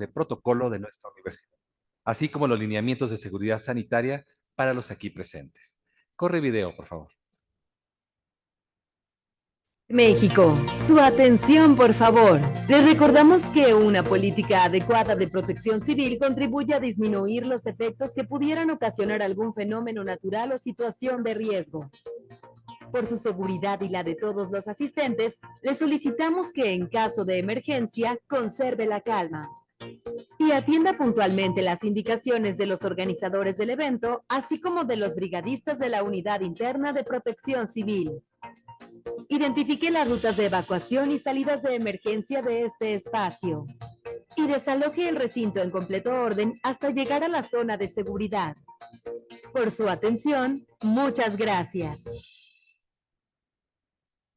de protocolo de nuestra universidad, así como los lineamientos de seguridad sanitaria para los aquí presentes. Corre video, por favor. México, su atención por favor. Les recordamos que una política adecuada de protección civil contribuye a disminuir los efectos que pudieran ocasionar algún fenómeno natural o situación de riesgo. Por su seguridad y la de todos los asistentes, les solicitamos que en caso de emergencia conserve la calma y atienda puntualmente las indicaciones de los organizadores del evento, así como de los brigadistas de la Unidad Interna de Protección Civil. Identifique las rutas de evacuación y salidas de emergencia de este espacio y desaloje el recinto en completo orden hasta llegar a la zona de seguridad. Por su atención, muchas gracias.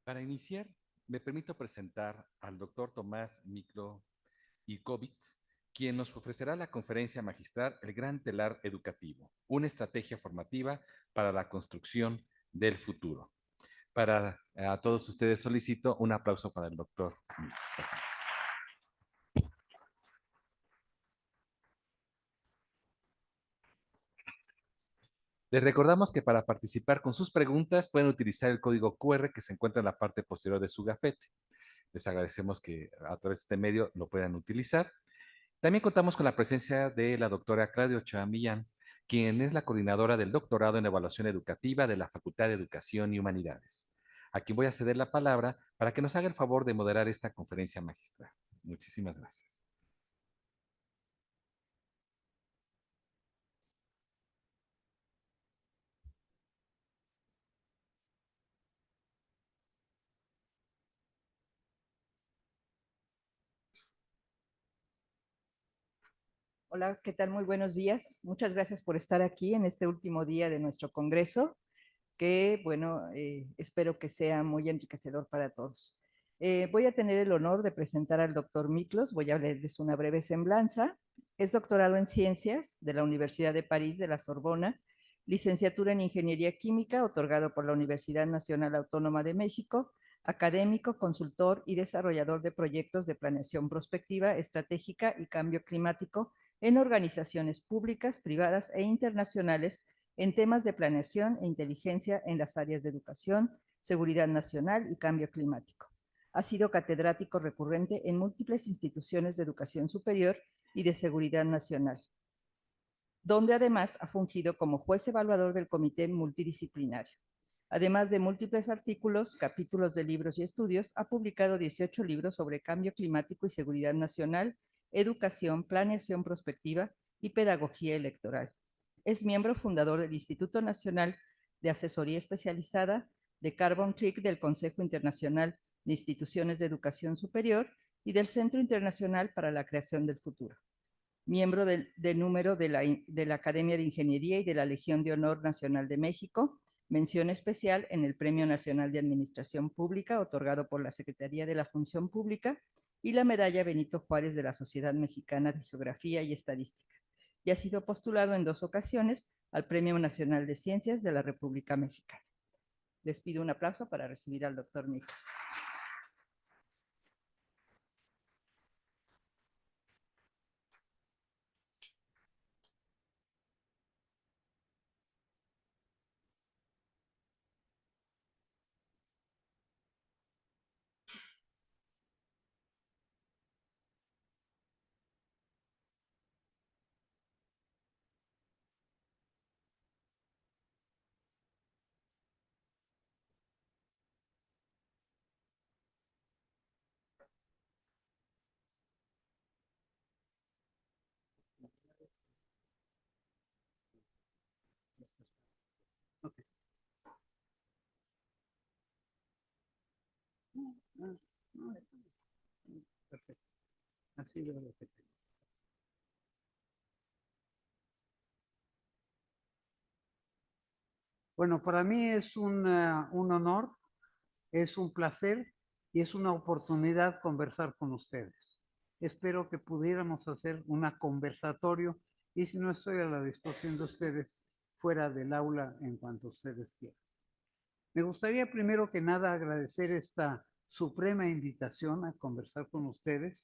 Para iniciar, me permito presentar al doctor Tomás Miklo Ikovic, quien nos ofrecerá la conferencia magistral El Gran Telar Educativo, una estrategia formativa para la construcción del futuro. Para a todos ustedes solicito un aplauso para el doctor. Les recordamos que para participar con sus preguntas pueden utilizar el código QR que se encuentra en la parte posterior de su gafete. Les agradecemos que a través de este medio lo puedan utilizar. También contamos con la presencia de la doctora Claudia Ochoa Millán, quien es la coordinadora del doctorado en evaluación educativa de la Facultad de Educación y Humanidades. A quien voy a ceder la palabra para que nos haga el favor de moderar esta conferencia magistral. Muchísimas gracias. Hola, ¿qué tal? Muy buenos días. Muchas gracias por estar aquí en este último día de nuestro congreso, que, bueno, espero que sea muy enriquecedor para todos. Voy a tener el honor de presentar al doctor Miklos, voy a leerles una breve semblanza. Es doctorado en Ciencias de la Universidad de París de la Sorbona, licenciatura en Ingeniería Química, otorgado por la Universidad Nacional Autónoma de México, académico, consultor y desarrollador de proyectos de planeación prospectiva, estratégica y cambio climático en organizaciones públicas, privadas e internacionales en temas de planeación e inteligencia en las áreas de educación, seguridad nacional y cambio climático. Ha sido catedrático recurrente en múltiples instituciones de educación superior y de seguridad nacional, donde además ha fungido como juez evaluador del comité multidisciplinario. Además de múltiples artículos, capítulos de libros y estudios, ha publicado 18 libros sobre cambio climático y seguridad nacional, educación, planeación prospectiva y pedagogía electoral. Es miembro fundador del Instituto Nacional de Asesoría Especializada, de Carbon Click del Consejo Internacional de Instituciones de Educación Superior y del Centro Internacional para la Creación del Futuro. Miembro del número de la Academia de Ingeniería y de la Legión de Honor Nacional de México, mención especial en el Premio Nacional de Administración Pública, otorgado por la Secretaría de la Función Pública, y la Medalla Benito Juárez de la Sociedad Mexicana de Geografía y Estadística, y ha sido postulado en 2 ocasiones al Premio Nacional de Ciencias de la República Mexicana. Les pido un aplauso para recibir al doctor Miklos. Okay. Perfecto. Así lo repito. Bueno, para mí es un honor, es un placer y es una oportunidad conversar con ustedes. Espero que pudiéramos hacer un conversatorio y si no estoy a la disposición de ustedes, fuera del aula en cuanto ustedes quieran. Me gustaría primero que nada agradecer esta suprema invitación a conversar con ustedes,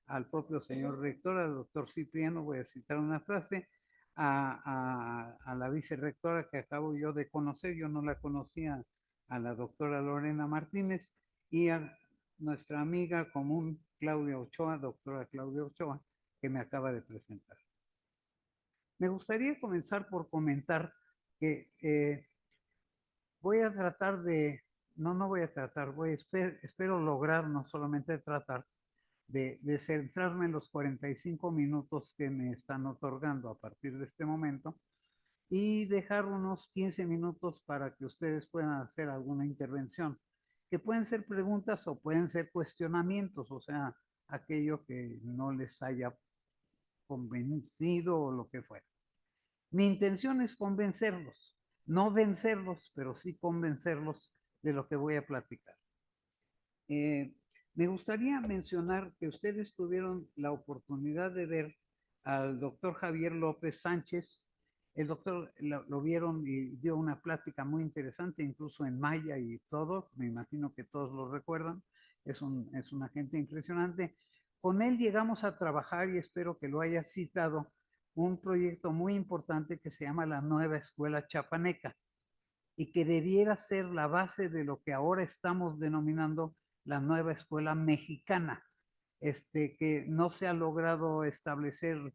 al propio señor rector, al doctor Cipriano, voy a citar una frase, a la vicerrectora que acabo yo de conocer, yo no la conocía, a la doctora Lorena Martínez, y a nuestra amiga común Claudia Ochoa, doctora Claudia Ochoa, que me acaba de presentar. Me gustaría comenzar por comentar que voy a tratar de, no voy a tratar, espero lograr no solamente tratar de centrarme en los 45 minutos que me están otorgando a partir de este momento y dejar unos 15 minutos para que ustedes puedan hacer alguna intervención, que pueden ser preguntas o pueden ser cuestionamientos, o sea, aquello que no les haya convencido o lo que fuera. Mi intención es convencerlos, no vencerlos, pero sí convencerlos de lo que voy a platicar. Me gustaría mencionar que ustedes tuvieron la oportunidad de ver al doctor Javier López Sánchez. El doctor lo vieron y dio una plática muy interesante, incluso en maya y todo. Me imagino que todos lo recuerdan. Es una gente impresionante. Con él llegamos a trabajar, y espero que lo haya citado, un proyecto muy importante que se llama la Nueva Escuela Chapaneca y que debiera ser la base de lo que ahora estamos denominando la Nueva Escuela Mexicana, que no se ha logrado establecer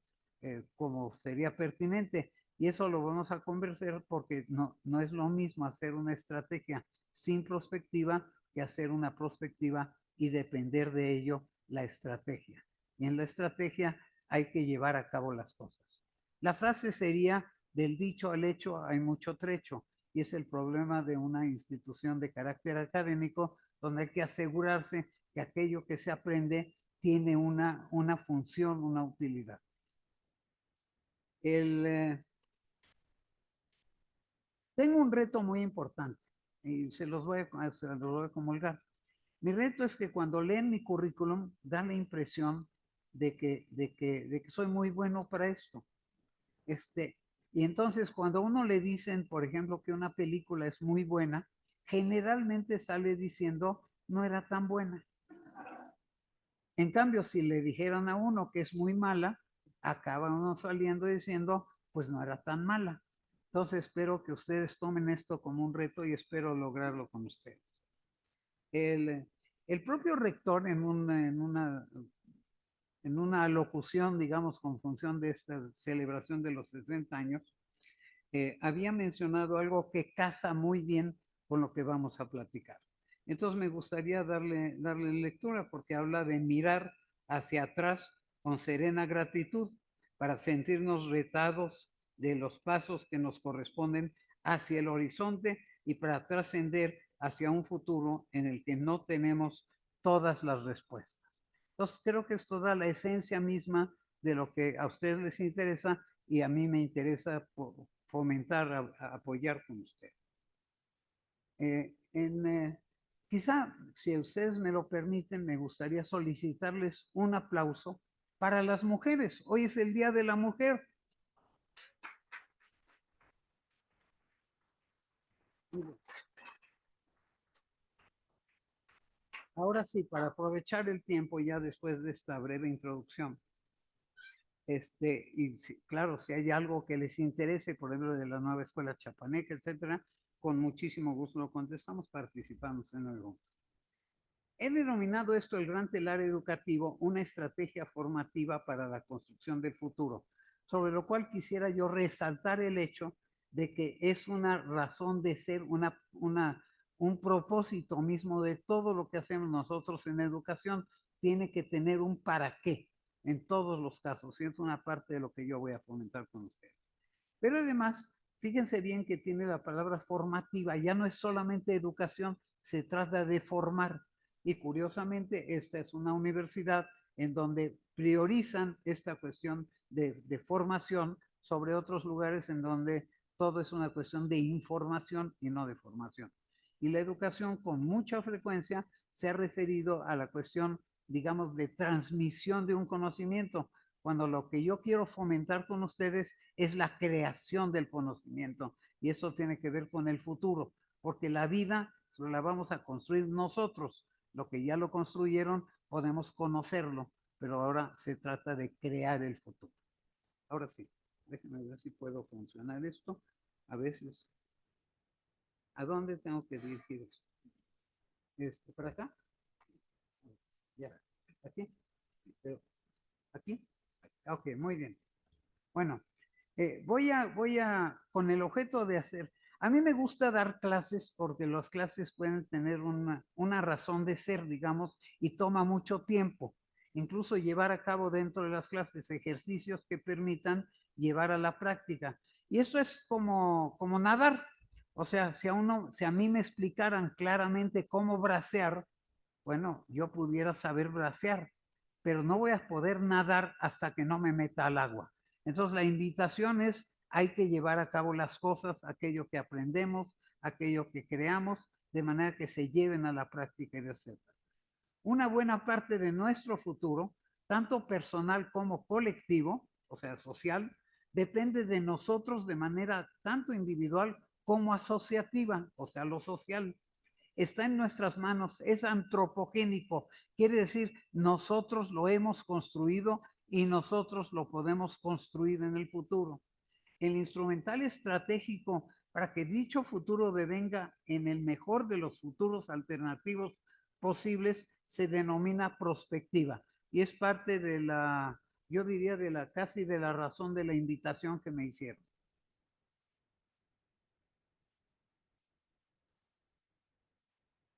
como sería pertinente. Y eso lo vamos a conversar porque no es lo mismo hacer una estrategia sin prospectiva que hacer una prospectiva y depender de ello la estrategia. Y en la estrategia hay que llevar a cabo las cosas. La frase sería, del dicho al hecho hay mucho trecho, y es el problema de una institución de carácter académico donde hay que asegurarse que aquello que se aprende tiene una función, una utilidad. Tengo un reto muy importante y se los voy a comulgar. Mi reto es que cuando leen mi currículum da la impresión de que soy muy bueno para esto. Y entonces cuando a uno le dicen, por ejemplo, que una película es muy buena, generalmente sale diciendo no era tan buena. En cambio, si le dijeran a uno que es muy mala, acaba uno saliendo diciendo, pues no era tan mala. Entonces espero que ustedes tomen esto como un reto y espero lograrlo con ustedes. El propio rector en una locución, digamos, con función de esta celebración de los 60 años, había mencionado algo que casa muy bien con lo que vamos a platicar. Entonces me gustaría darle lectura porque habla de mirar hacia atrás con serena gratitud para sentirnos retados de los pasos que nos corresponden hacia el horizonte y para trascender hacia un futuro en el que no tenemos todas las respuestas. Entonces creo que esto da la esencia misma de lo que a ustedes les interesa y a mí me interesa fomentar, apoyar con ustedes. Quizá, si ustedes me lo permiten, me gustaría solicitarles un aplauso para las mujeres. Hoy es el Día de la Mujer. Ahora sí, para aprovechar el tiempo ya después de esta breve introducción, y claro, si hay algo que les interese, por ejemplo, de la nueva escuela chapaneca, etcétera, con muchísimo gusto lo contestamos, participamos en algo. He denominado esto el gran telar educativo, una estrategia formativa para la construcción del futuro, sobre lo cual quisiera yo resaltar el hecho de que es una razón de ser, un propósito mismo de todo lo que hacemos nosotros en educación, tiene que tener un para qué en todos los casos, y es una parte de lo que yo voy a comentar con ustedes. Pero además, fíjense bien que tiene la palabra formativa, ya no es solamente educación, se trata de formar. Y curiosamente, esta es una universidad en donde priorizan esta cuestión de formación sobre otros lugares en donde todo es una cuestión de información y no de formación. Y la educación con mucha frecuencia se ha referido a la cuestión, digamos, de transmisión de un conocimiento, cuando lo que yo quiero fomentar con ustedes es la creación del conocimiento. Y eso tiene que ver con el futuro, porque la vida la vamos a construir nosotros. Lo que ya lo construyeron, podemos conocerlo, pero ahora se trata de crear el futuro. Ahora sí, déjenme ver si puedo funcionar esto. A veces, ¿a dónde tengo que dirigir esto? ¿Para acá? Ya, ¿aquí? Pero, ¿aquí? Ok, muy bien. Bueno, con el objeto de hacer, a mí me gusta dar clases porque las clases pueden tener una razón de ser, digamos, y toma mucho tiempo. Incluso llevar a cabo dentro de las clases ejercicios que permitan llevar a la práctica. Y eso es como nadar. O sea, si a mí me explicaran claramente cómo bracear, bueno, yo pudiera saber bracear, pero no voy a poder nadar hasta que no me meta al agua. Entonces la invitación es, hay que llevar a cabo las cosas, aquello que aprendemos, aquello que creamos, de manera que se lleven a la práctica y de hacerlo. Una buena parte de nuestro futuro, tanto personal como colectivo, o sea, social, depende de nosotros de manera tanto individual como asociativa, o sea, lo social. Está en nuestras manos, es antropogénico, quiere decir, nosotros lo hemos construido y nosotros lo podemos construir en el futuro. El instrumental estratégico para que dicho futuro devenga en el mejor de los futuros alternativos posibles se denomina prospectiva y es parte de la, yo diría, casi de la razón de la invitación que me hicieron.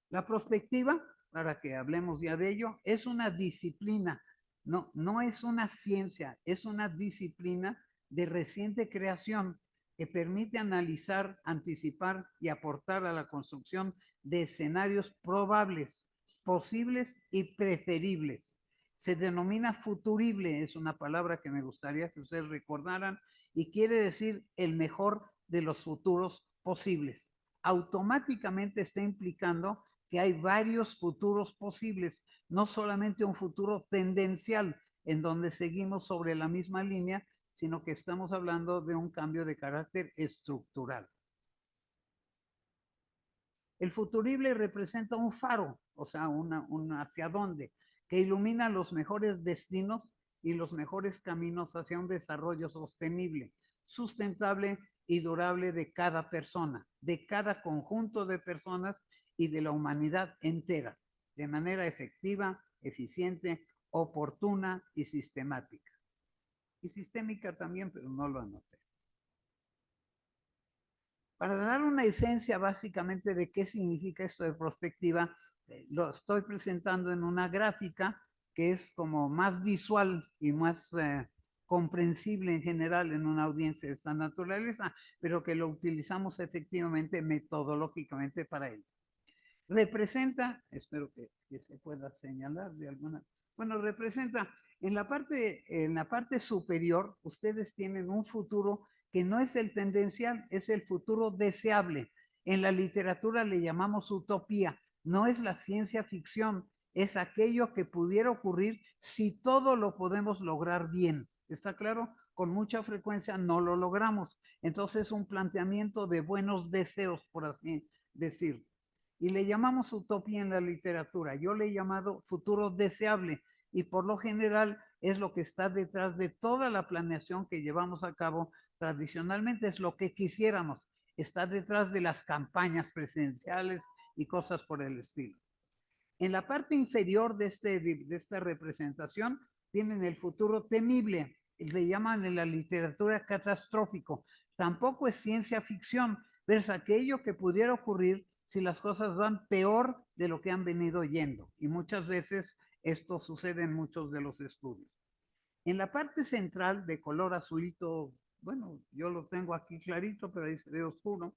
La prospectiva, para que hablemos ya de ello, es una disciplina, no es una ciencia, es una disciplina de reciente creación que permite analizar, anticipar y aportar a la construcción de escenarios probables, posibles y preferibles. Se denomina futurible, es una palabra que me gustaría que ustedes recordaran, y quiere decir el mejor de los futuros posibles. Automáticamente está implicando que hay varios futuros posibles, no solamente un futuro tendencial en donde seguimos sobre la misma línea, sino que estamos hablando de un cambio de carácter estructural. El futurible representa un faro, o sea, hacia dónde, que ilumina los mejores destinos y los mejores caminos hacia un desarrollo sostenible, sustentable y durable de cada persona, de cada conjunto de personas y de la humanidad entera, de manera efectiva, eficiente, oportuna y sistemática. Y sistémica también, pero no lo anoté. Para dar una esencia básicamente de qué significa esto de prospectiva, lo estoy presentando en una gráfica que es como más visual y más comprensible en general en una audiencia de esta naturaleza, pero que lo utilizamos efectivamente metodológicamente para ello. Representa, espero que se pueda señalar de alguna, bueno, representa en la parte superior, ustedes tienen un futuro que no es el tendencial, es el futuro deseable. En la literatura le llamamos utopía, no es la ciencia ficción, es aquello que pudiera ocurrir si todo lo podemos lograr bien. ¿Está claro? Con mucha frecuencia no lo logramos. Entonces es un planteamiento de buenos deseos, por así decir. Y le llamamos utopía en la literatura. Yo le he llamado futuro deseable y por lo general es lo que está detrás de toda la planeación que llevamos a cabo tradicionalmente, es lo que quisiéramos. Está detrás de las campañas presidenciales y cosas por el estilo. En la parte inferior de esta representación tienen el futuro temible, le llaman en la literatura catastrófico. Tampoco es ciencia ficción, pero es aquello que pudiera ocurrir si las cosas van peor de lo que han venido yendo. Y muchas veces esto sucede en muchos de los estudios. En la parte central de color azulito, bueno, yo lo tengo aquí clarito, pero ahí se ve oscuro,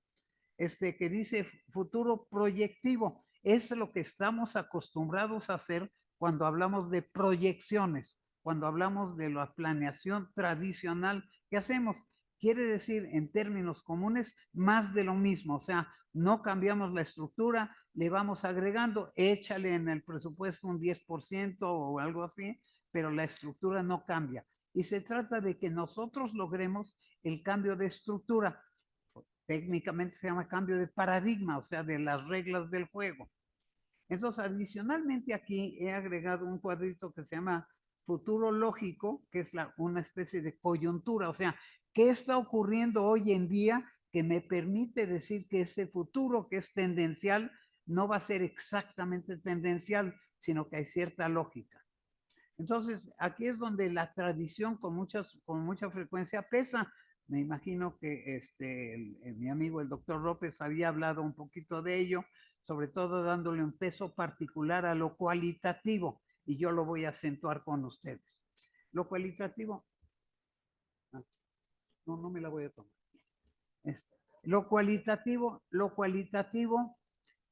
que dice futuro proyectivo. Es lo que estamos acostumbrados a hacer cuando hablamos de proyecciones, cuando hablamos de la planeación tradicional que hacemos. Quiere decir, en términos comunes, más de lo mismo. O sea, no cambiamos la estructura, le vamos agregando, échale en el presupuesto un 10% o algo así, pero la estructura no cambia. Y se trata de que nosotros logremos el cambio de estructura. Técnicamente se llama cambio de paradigma, o sea, de las reglas del juego. Entonces, adicionalmente aquí he agregado un cuadrito que se llama futuro lógico, que es una especie de coyuntura, o sea, ¿qué está ocurriendo hoy en día que me permite decir que ese futuro que es tendencial no va a ser exactamente tendencial, sino que hay cierta lógica? Entonces, aquí es donde la tradición con mucha frecuencia pesa. Me imagino que mi amigo el doctor López había hablado un poquito de ello, sobre todo dándole un peso particular a lo cualitativo, y yo lo voy a acentuar con ustedes. Lo cualitativo, no me la voy a tomar. Lo cualitativo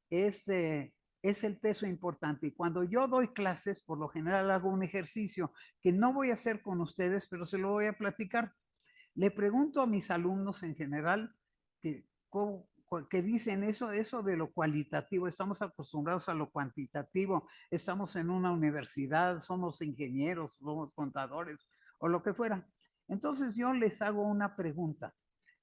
es el peso importante. Y cuando yo doy clases, por lo general hago un ejercicio que no voy a hacer con ustedes, pero se lo voy a platicar. Le pregunto a mis alumnos en general que dicen eso de lo cualitativo. Estamos acostumbrados a lo cuantitativo. Estamos en una universidad, somos ingenieros, somos contadores o lo que fuera. Entonces yo les hago una pregunta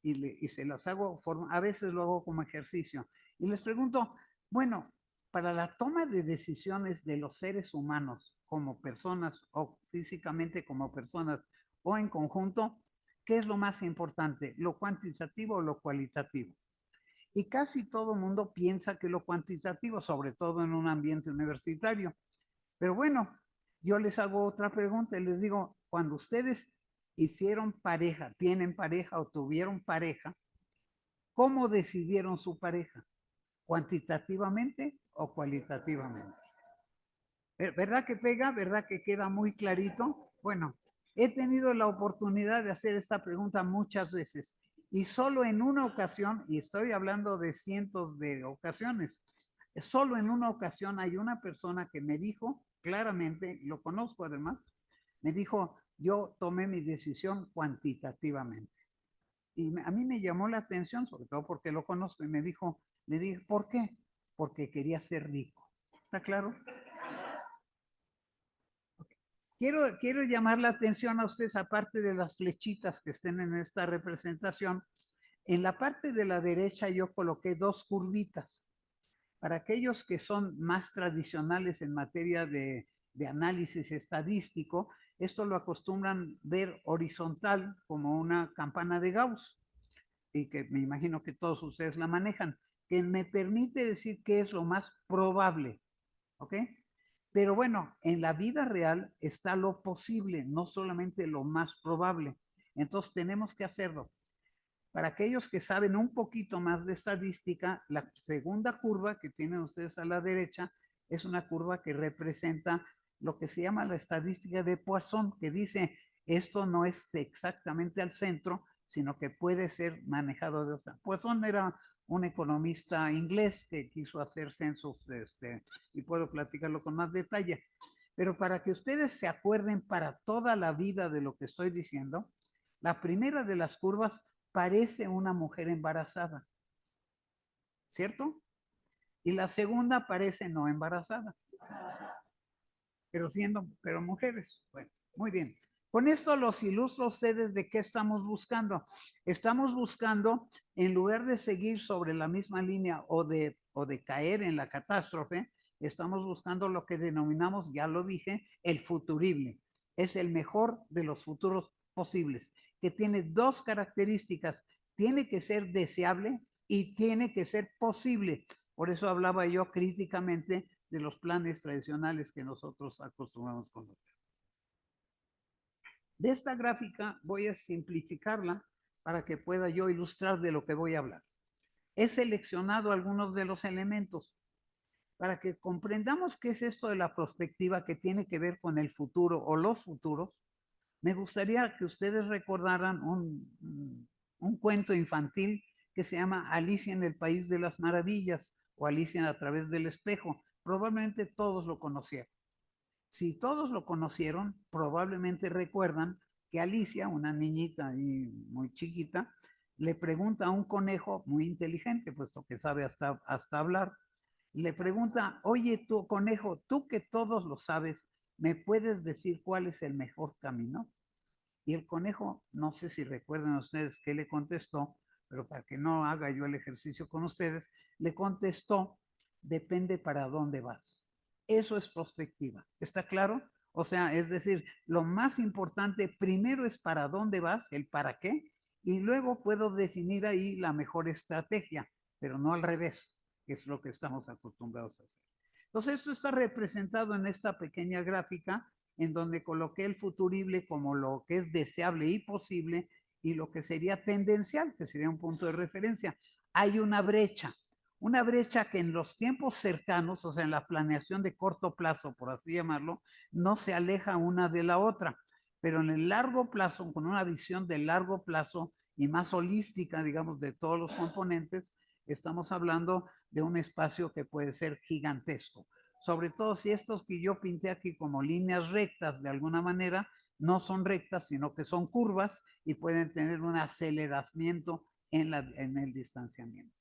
y se las hago, a veces lo hago como ejercicio. Y les pregunto, bueno, para la toma de decisiones de los seres humanos como personas o físicamente como personas o en conjunto, ¿qué es lo más importante? ¿Lo cuantitativo o lo cualitativo? Y casi todo el mundo piensa que lo cuantitativo, sobre todo en un ambiente universitario. Pero bueno, yo les hago otra pregunta y les digo, cuando ustedes hicieron pareja, tienen pareja o tuvieron pareja, ¿cómo decidieron su pareja? ¿Cuantitativamente o cualitativamente? ¿Verdad que pega? ¿Verdad que queda muy clarito? Bueno, he tenido la oportunidad de hacer esta pregunta muchas veces y solo en una ocasión, y estoy hablando de cientos de ocasiones, solo en una ocasión hay una persona que me dijo claramente, lo conozco además, me dijo, yo tomé mi decisión cuantitativamente. Y a mí me llamó la atención, sobre todo porque lo conozco, y me dijo, le dije, ¿por qué? Porque quería ser rico. ¿Está claro? Quiero llamar la atención a ustedes, aparte de las flechitas que estén en esta representación. En la parte de la derecha yo coloqué dos curvitas. Para aquellos que son más tradicionales en materia de análisis estadístico, esto lo acostumbran ver horizontal como una campana de Gauss, y que me imagino que todos ustedes la manejan, que me permite decir qué es lo más probable, ¿ok? Pero bueno, en la vida real está lo posible, no solamente lo más probable. Entonces tenemos que hacerlo. Para aquellos que saben un poquito más de estadística, la segunda curva que tienen ustedes a la derecha es una curva que representa lo que se llama la estadística de Poisson, que dice esto no es exactamente al centro, sino que puede ser manejado de otra. Poisson era un economista inglés que quiso hacer censos, y puedo platicarlo con más detalle. Pero para que ustedes se acuerden para toda la vida de lo que estoy diciendo, la primera de las curvas parece una mujer embarazada, ¿cierto? Y la segunda parece no embarazada, pero mujeres. Bueno, muy bien. Con esto los ilustro a ustedes de qué estamos buscando. Estamos buscando, en lugar de seguir sobre la misma línea o de caer en la catástrofe, estamos buscando lo que denominamos, ya lo dije, el futurible. Es el mejor de los futuros posibles, que tiene dos características. Tiene que ser deseable y tiene que ser posible. Por eso hablaba yo críticamente de los planes tradicionales que nosotros acostumbramos conocer. De esta gráfica voy a simplificarla para que pueda yo ilustrar de lo que voy a hablar. He seleccionado algunos de los elementos para que comprendamos qué es esto de la prospectiva que tiene que ver con el futuro o los futuros. Me gustaría que ustedes recordaran un cuento infantil que se llama Alicia en el País de las Maravillas o Alicia a través del espejo. Probablemente todos lo conocieron. Si todos lo conocieron, probablemente recuerdan que Alicia, una niñita muy chiquita, le pregunta a un conejo muy inteligente, puesto que sabe hasta hablar, le pregunta, oye, tú, conejo, tú que todos lo sabes, ¿me puedes decir cuál es el mejor camino? Y el conejo, no sé si recuerdan ustedes qué le contestó, pero para que no haga yo el ejercicio con ustedes, le contestó, depende para dónde vas. Eso es prospectiva. ¿Está claro? O sea, es decir, lo más importante primero es para dónde vas, el para qué, y luego puedo definir ahí la mejor estrategia, pero no al revés, que es lo que estamos acostumbrados a hacer. Entonces, esto está representado en esta pequeña gráfica en donde coloqué el futurible como lo que es deseable y posible y lo que sería tendencial, que sería un punto de referencia. Hay una brecha que en los tiempos cercanos, o sea, en la planeación de corto plazo, por así llamarlo, no se aleja una de la otra, pero en el largo plazo, con una visión de largo plazo y más holística, digamos, de todos los componentes, estamos hablando de un espacio que puede ser gigantesco. Sobre todo si estos que yo pinté aquí como líneas rectas de alguna manera, no son rectas, sino que son curvas y pueden tener un aceleramiento en el distanciamiento.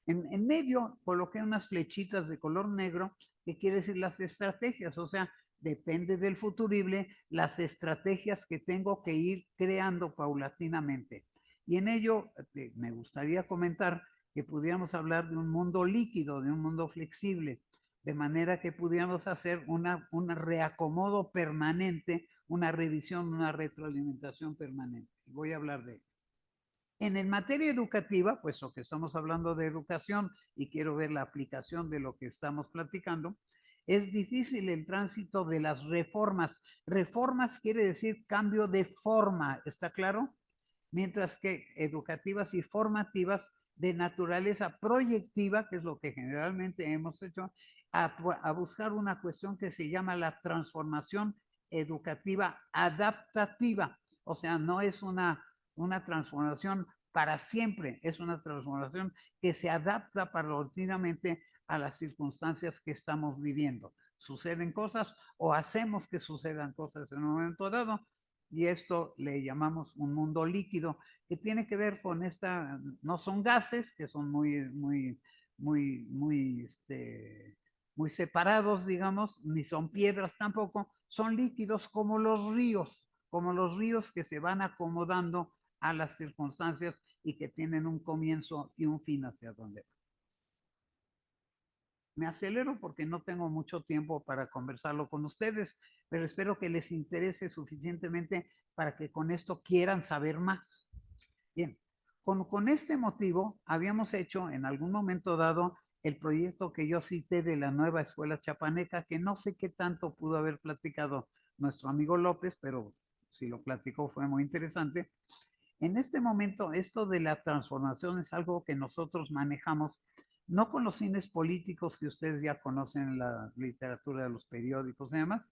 En medio coloqué unas flechitas de color negro, que quiere decir las estrategias, o sea, depende del futurible, las estrategias que tengo que ir creando paulatinamente. Y en ello me gustaría comentar que pudiéramos hablar de un mundo líquido, de un mundo flexible, de manera que pudiéramos hacer un reacomodo permanente, una revisión, una retroalimentación permanente. Voy a hablar de ello. En materia educativa, puesto que estamos hablando de educación y quiero ver la aplicación de lo que estamos platicando, es difícil el tránsito de las reformas. Reformas quiere decir cambio de forma, ¿está claro? Mientras que educativas y formativas de naturaleza proyectiva, que es lo que generalmente hemos hecho, a buscar una cuestión que se llama la transformación educativa adaptativa. O sea, no es una transformación para siempre, es una transformación que se adapta paulatinamente a las circunstancias que estamos viviendo. Suceden cosas o hacemos que sucedan cosas en un momento dado, y esto le llamamos un mundo líquido, que tiene que ver con esta, no son gases, que son muy separados, digamos, ni son piedras tampoco, son líquidos como los ríos que se van acomodando a las circunstancias y que tienen un comienzo y un fin hacia donde van. Me acelero porque no tengo mucho tiempo para conversarlo con ustedes, pero espero que les interese suficientemente para que con esto quieran saber más. Bien, con este motivo habíamos hecho en algún momento dado el proyecto que yo cité de la nueva escuela chapaneca, que no sé qué tanto pudo haber platicado nuestro amigo López, pero si lo platicó fue muy interesante. En este momento, esto de la transformación es algo que nosotros manejamos, no con los fines políticos que ustedes ya conocen en la literatura de los periódicos y demás,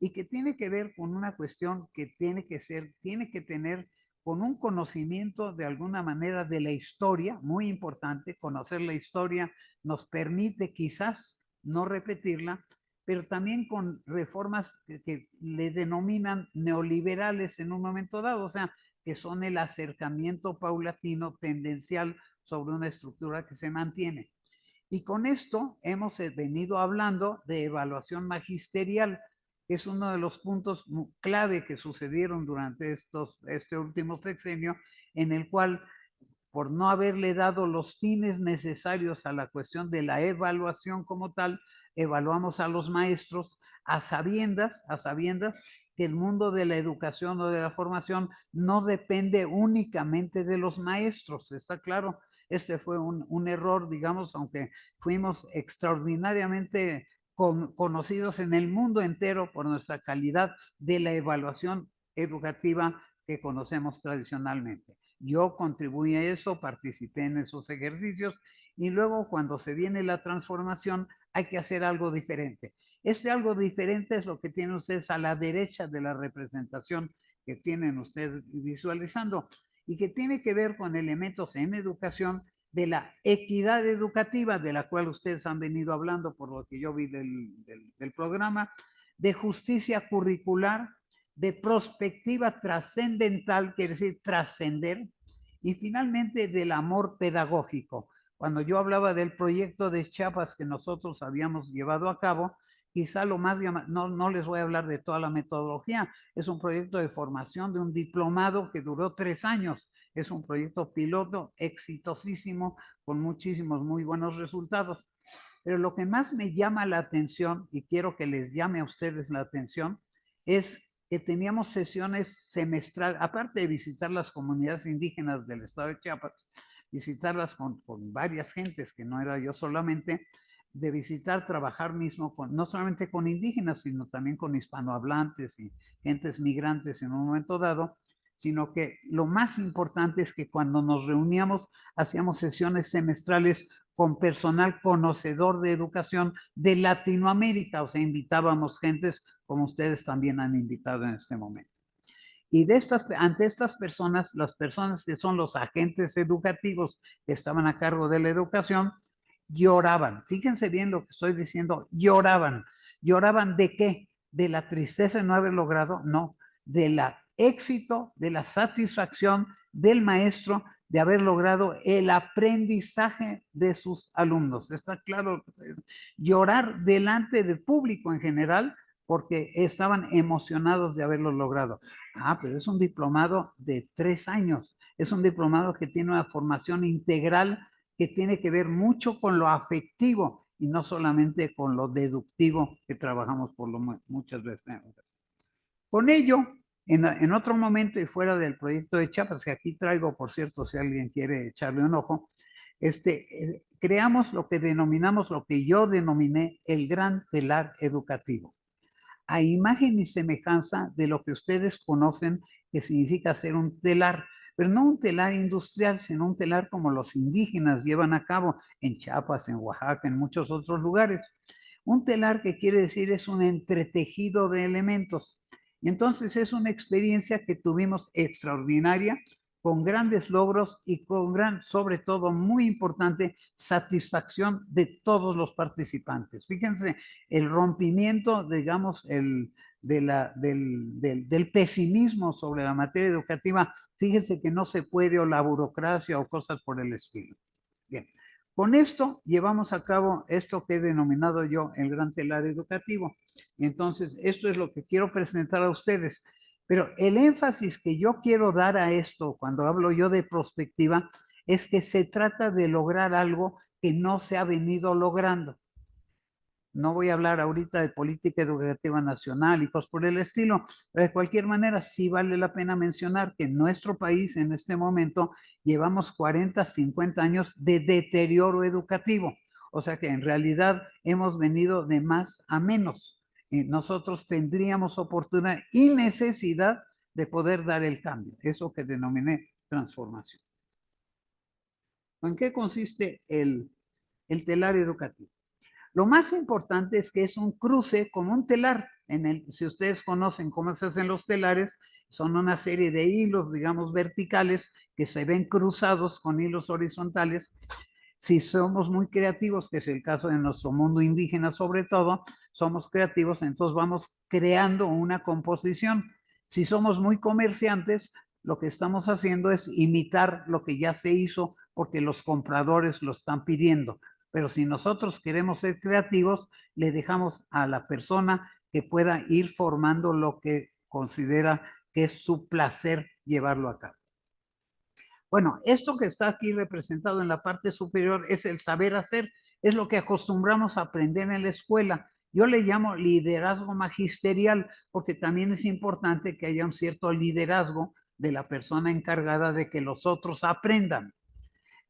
y que tiene que ver con una cuestión que tiene que tener con un conocimiento de alguna manera de la historia, muy importante. Conocer la historia nos permite quizás no repetirla, pero también con reformas que le denominan neoliberales en un momento dado, o sea, que son el acercamiento paulatino tendencial sobre una estructura que se mantiene. Y con esto hemos venido hablando de evaluación magisterial, que es uno de los puntos clave que sucedieron durante este último sexenio, en el cual, por no haberle dado los fines necesarios a la cuestión de la evaluación como tal, evaluamos a los maestros a sabiendas que el mundo de la educación o de la formación no depende únicamente de los maestros, ¿está claro? Este fue un error, digamos, aunque fuimos extraordinariamente conocidos en el mundo entero por nuestra calidad de la evaluación educativa que conocemos tradicionalmente. Yo contribuí a eso, participé en esos ejercicios y luego cuando se viene la transformación hay que hacer algo diferente. Este algo diferente es lo que tienen ustedes a la derecha de la representación que tienen ustedes visualizando y que tiene que ver con elementos en educación de la equidad educativa, de la cual ustedes han venido hablando por lo que yo vi del programa, de justicia curricular, de prospectiva trascendental, quiere decir trascender, y finalmente del amor pedagógico. Cuando yo hablaba del proyecto de Chiapas que nosotros habíamos llevado a cabo, quizá lo más, no les voy a hablar de toda la metodología, es un proyecto de formación de un diplomado que duró 3 años, es un proyecto piloto exitosísimo, con muchísimos muy buenos resultados. Pero lo que más me llama la atención, y quiero que les llame a ustedes la atención, es que teníamos sesiones semestrales, aparte de visitar las comunidades indígenas del estado de Chiapas, visitarlas con varias gentes, que no era yo solamente, de visitar, trabajar mismo con, no solamente con indígenas, sino también con hispanohablantes y gentes migrantes en un momento dado, sino que lo más importante es que cuando nos reuníamos hacíamos sesiones semestrales con personal conocedor de educación de Latinoamérica, o sea, invitábamos gentes como ustedes también han invitado en este momento. Y ante estas personas, las personas que son los agentes educativos que estaban a cargo de la educación, lloraban. Fíjense bien lo que estoy diciendo, lloraban. ¿Lloraban de qué? ¿De la tristeza de no haber logrado? No, del éxito, de la satisfacción del maestro de haber logrado el aprendizaje de sus alumnos. Está claro, llorar delante del público en general porque estaban emocionados de haberlo logrado. Ah, pero es un diplomado de 3 años. Es un diplomado que tiene una formación integral que tiene que ver mucho con lo afectivo y no solamente con lo deductivo que trabajamos muchas veces. Con ello, en otro momento y fuera del proyecto de Chiapas, que aquí traigo, por cierto, si alguien quiere echarle un ojo, creamos lo que denominamos, lo que yo denominé el gran telar educativo, a imagen y semejanza de lo que ustedes conocen que significa ser un telar, pero no un telar industrial, sino un telar como los indígenas llevan a cabo en Chiapas, en Oaxaca, en muchos otros lugares. Un telar que quiere decir es un entretejido de elementos. Y entonces es una experiencia que tuvimos extraordinaria, con grandes logros y con sobre todo, muy importante, satisfacción de todos los participantes. Fíjense, el rompimiento, digamos, del pesimismo sobre la materia educativa, fíjense que no se puede, o la burocracia o cosas por el estilo. Bien, con esto llevamos a cabo esto que he denominado yo el gran telar educativo. Entonces, esto es lo que quiero presentar a ustedes. Pero el énfasis que yo quiero dar a esto, cuando hablo yo de prospectiva, es que se trata de lograr algo que no se ha venido logrando. No voy a hablar ahorita de política educativa nacional y cosas por el estilo, pero de cualquier manera sí vale la pena mencionar que en nuestro país en este momento llevamos 40, 50 años de deterioro educativo. O sea que en realidad hemos venido de más a menos. Nosotros tendríamos oportunidad y necesidad de poder dar el cambio, eso que denominé transformación. ¿En qué consiste el telar educativo? Lo más importante es que es un cruce como un telar. Si ustedes conocen cómo se hacen los telares, son una serie de hilos, digamos, verticales que se ven cruzados con hilos horizontales. Si somos muy creativos, que es el caso de nuestro mundo indígena sobre todo, somos creativos, entonces vamos creando una composición. Si somos muy comerciantes, lo que estamos haciendo es imitar lo que ya se hizo porque los compradores lo están pidiendo. Pero si nosotros queremos ser creativos, le dejamos a la persona que pueda ir formando lo que considera que es su placer llevarlo a cabo. Bueno, esto que está aquí representado en la parte superior es el saber hacer, es lo que acostumbramos a aprender en la escuela. Yo le llamo liderazgo magisterial, porque también es importante que haya un cierto liderazgo de la persona encargada de que los otros aprendan.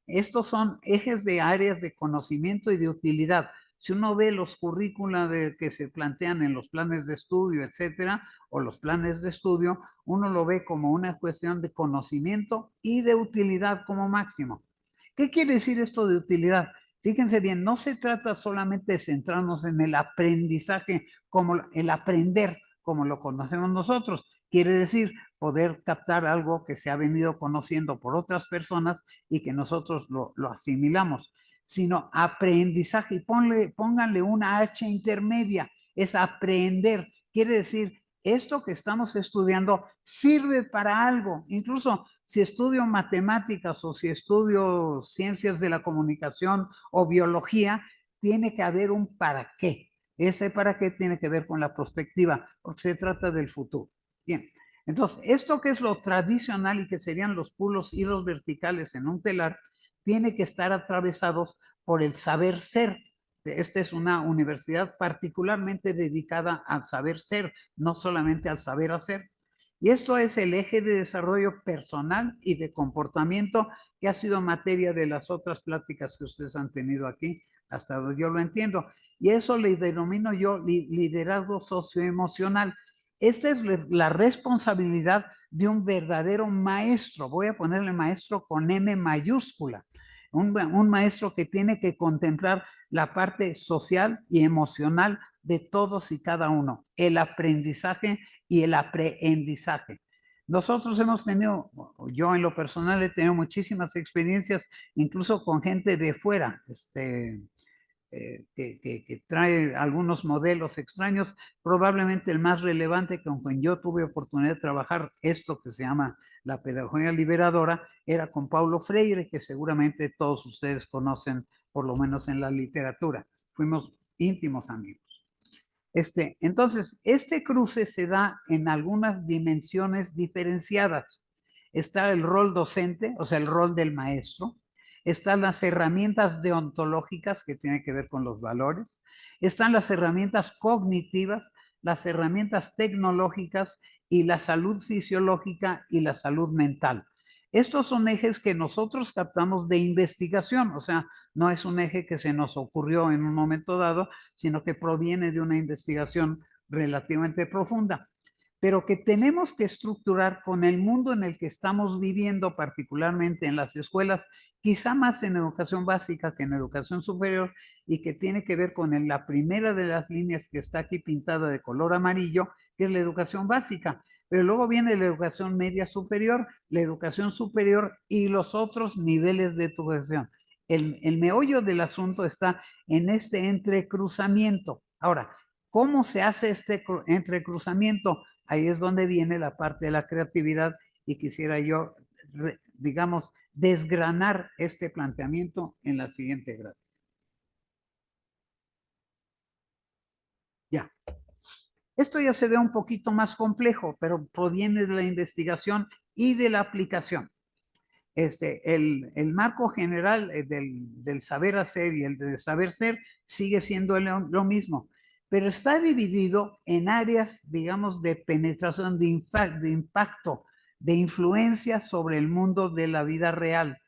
Estos son ejes de áreas de conocimiento y de utilidad. Si uno ve los currícula que se plantean en los planes de estudio, etcétera, o los planes de estudio, uno lo ve como una cuestión de conocimiento y de utilidad como máximo. ¿Qué quiere decir esto de utilidad? Fíjense bien, no se trata solamente de centrarnos en el aprendizaje, como el aprender, como lo conocemos nosotros. Quiere decir poder captar algo que se ha venido conociendo por otras personas y que nosotros lo asimilamos, sino aprendizaje. Y pónganle una H intermedia, es aprender. Quiere decir, esto que estamos estudiando sirve para algo. Incluso si estudio matemáticas o si estudio ciencias de la comunicación o biología, tiene que haber un para qué. Ese para qué tiene que ver con la perspectiva, porque se trata del futuro. Bien, entonces, esto que es lo tradicional y que serían los puros hilos verticales en un telar, tiene que estar atravesados por el saber ser. Esta es una universidad particularmente dedicada al saber ser, no solamente al saber hacer. Y esto es el eje de desarrollo personal y de comportamiento que ha sido materia de las otras pláticas que ustedes han tenido aquí, hasta donde yo lo entiendo. Y eso le denomino yo liderazgo socioemocional. Esta es la responsabilidad de un verdadero maestro. Voy a ponerle maestro con M mayúscula. Un maestro que tiene que contemplar la parte social y emocional de todos y cada uno, el aprendizaje y el aprendizaje. Nosotros hemos tenido, yo en lo personal he tenido muchísimas experiencias, incluso con gente de fuera, que trae algunos modelos extraños. Probablemente el más relevante con quien yo tuve oportunidad de trabajar esto que se llama la pedagogía liberadora era con Paulo Freire, que seguramente todos ustedes conocen, por lo menos en la literatura. Fuimos íntimos amigos. Entonces, este cruce se da en algunas dimensiones diferenciadas. Está el rol docente, o sea, el rol del maestro. Están las herramientas deontológicas que tienen que ver con los valores. Están las herramientas cognitivas, las herramientas tecnológicas y la salud fisiológica y la salud mental. Estos son ejes que nosotros captamos de investigación, o sea, no es un eje que se nos ocurrió en un momento dado, sino que proviene de una investigación relativamente profunda, pero que tenemos que estructurar con el mundo en el que estamos viviendo, particularmente en las escuelas, quizá más en educación básica que en educación superior, y que tiene que ver con la primera de las líneas que está aquí pintada de color amarillo, que es la educación básica. Pero luego viene la educación media superior, la educación superior y los otros niveles de educación. El meollo del asunto está en este entrecruzamiento. Ahora, ¿cómo se hace este entrecruzamiento? Ahí es donde viene la parte de la creatividad y quisiera yo, digamos, desgranar este planteamiento en la siguiente gráfica. Ya. Esto ya se ve un poquito más complejo, pero proviene de la investigación y de la aplicación. El marco general del saber hacer y el del saber ser sigue siendo lo mismo, pero está dividido en áreas, digamos, de penetración, de impacto, de influencia sobre el mundo de la vida real.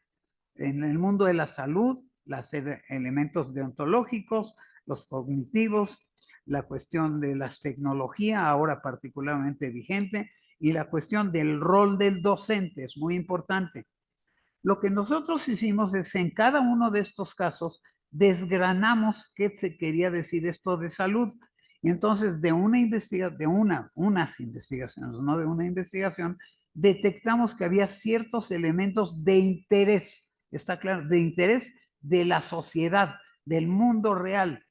En el mundo de la salud, los elementos deontológicos, los cognitivos, la cuestión de las tecnologías, ahora particularmente vigente, y la cuestión del rol del docente, es muy importante. Lo que nosotros hicimos es, en cada uno de estos casos, desgranamos qué se quería decir esto de salud. Y entonces, de unas investigaciones, no de una investigación, detectamos que había ciertos elementos de interés, está claro, de interés de la sociedad, del mundo real.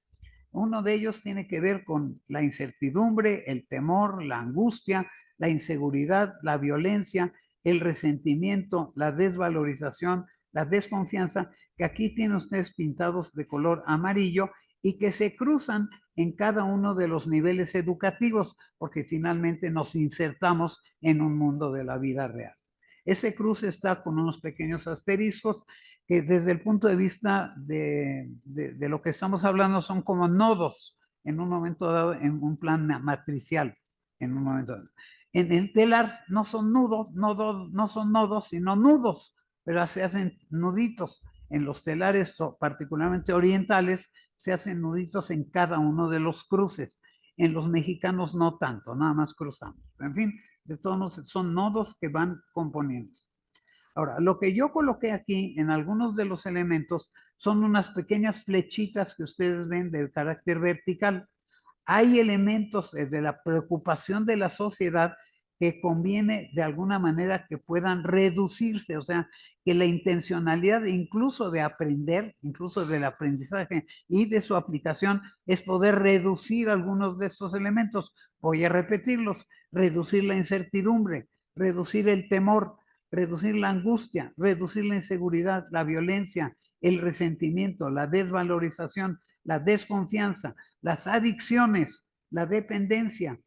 Uno de ellos tiene que ver con la incertidumbre, el temor, la angustia, la inseguridad, la violencia, el resentimiento, la desvalorización, la desconfianza, que aquí tienen ustedes pintados de color amarillo y que se cruzan en cada uno de los niveles educativos, porque finalmente nos insertamos en un mundo de la vida real. Ese cruce está con unos pequeños asteriscos que desde el punto de vista de lo que estamos hablando son como nodos en un momento dado, en un plan matricial, en un momento dado. En el telar no son no son nodos, sino nudos, pero se hacen nuditos. En los telares, particularmente orientales, se hacen nuditos en cada uno de los cruces. En los mexicanos no tanto, nada más cruzamos. En fin, de todos modos, son nodos que van componiendo. Ahora, lo que yo coloqué aquí en algunos de los elementos son unas pequeñas flechitas que ustedes ven del carácter vertical. Hay elementos de la preocupación de la sociedad que conviene de alguna manera que puedan reducirse, o sea, que la intencionalidad incluso de aprender, incluso del aprendizaje y de su aplicación, es poder reducir algunos de estos elementos. Voy a repetirlos: reducir la incertidumbre, reducir el temor, reducir la angustia, reducir la inseguridad, la violencia, el resentimiento, la desvalorización, la desconfianza, las adicciones, la dependencia.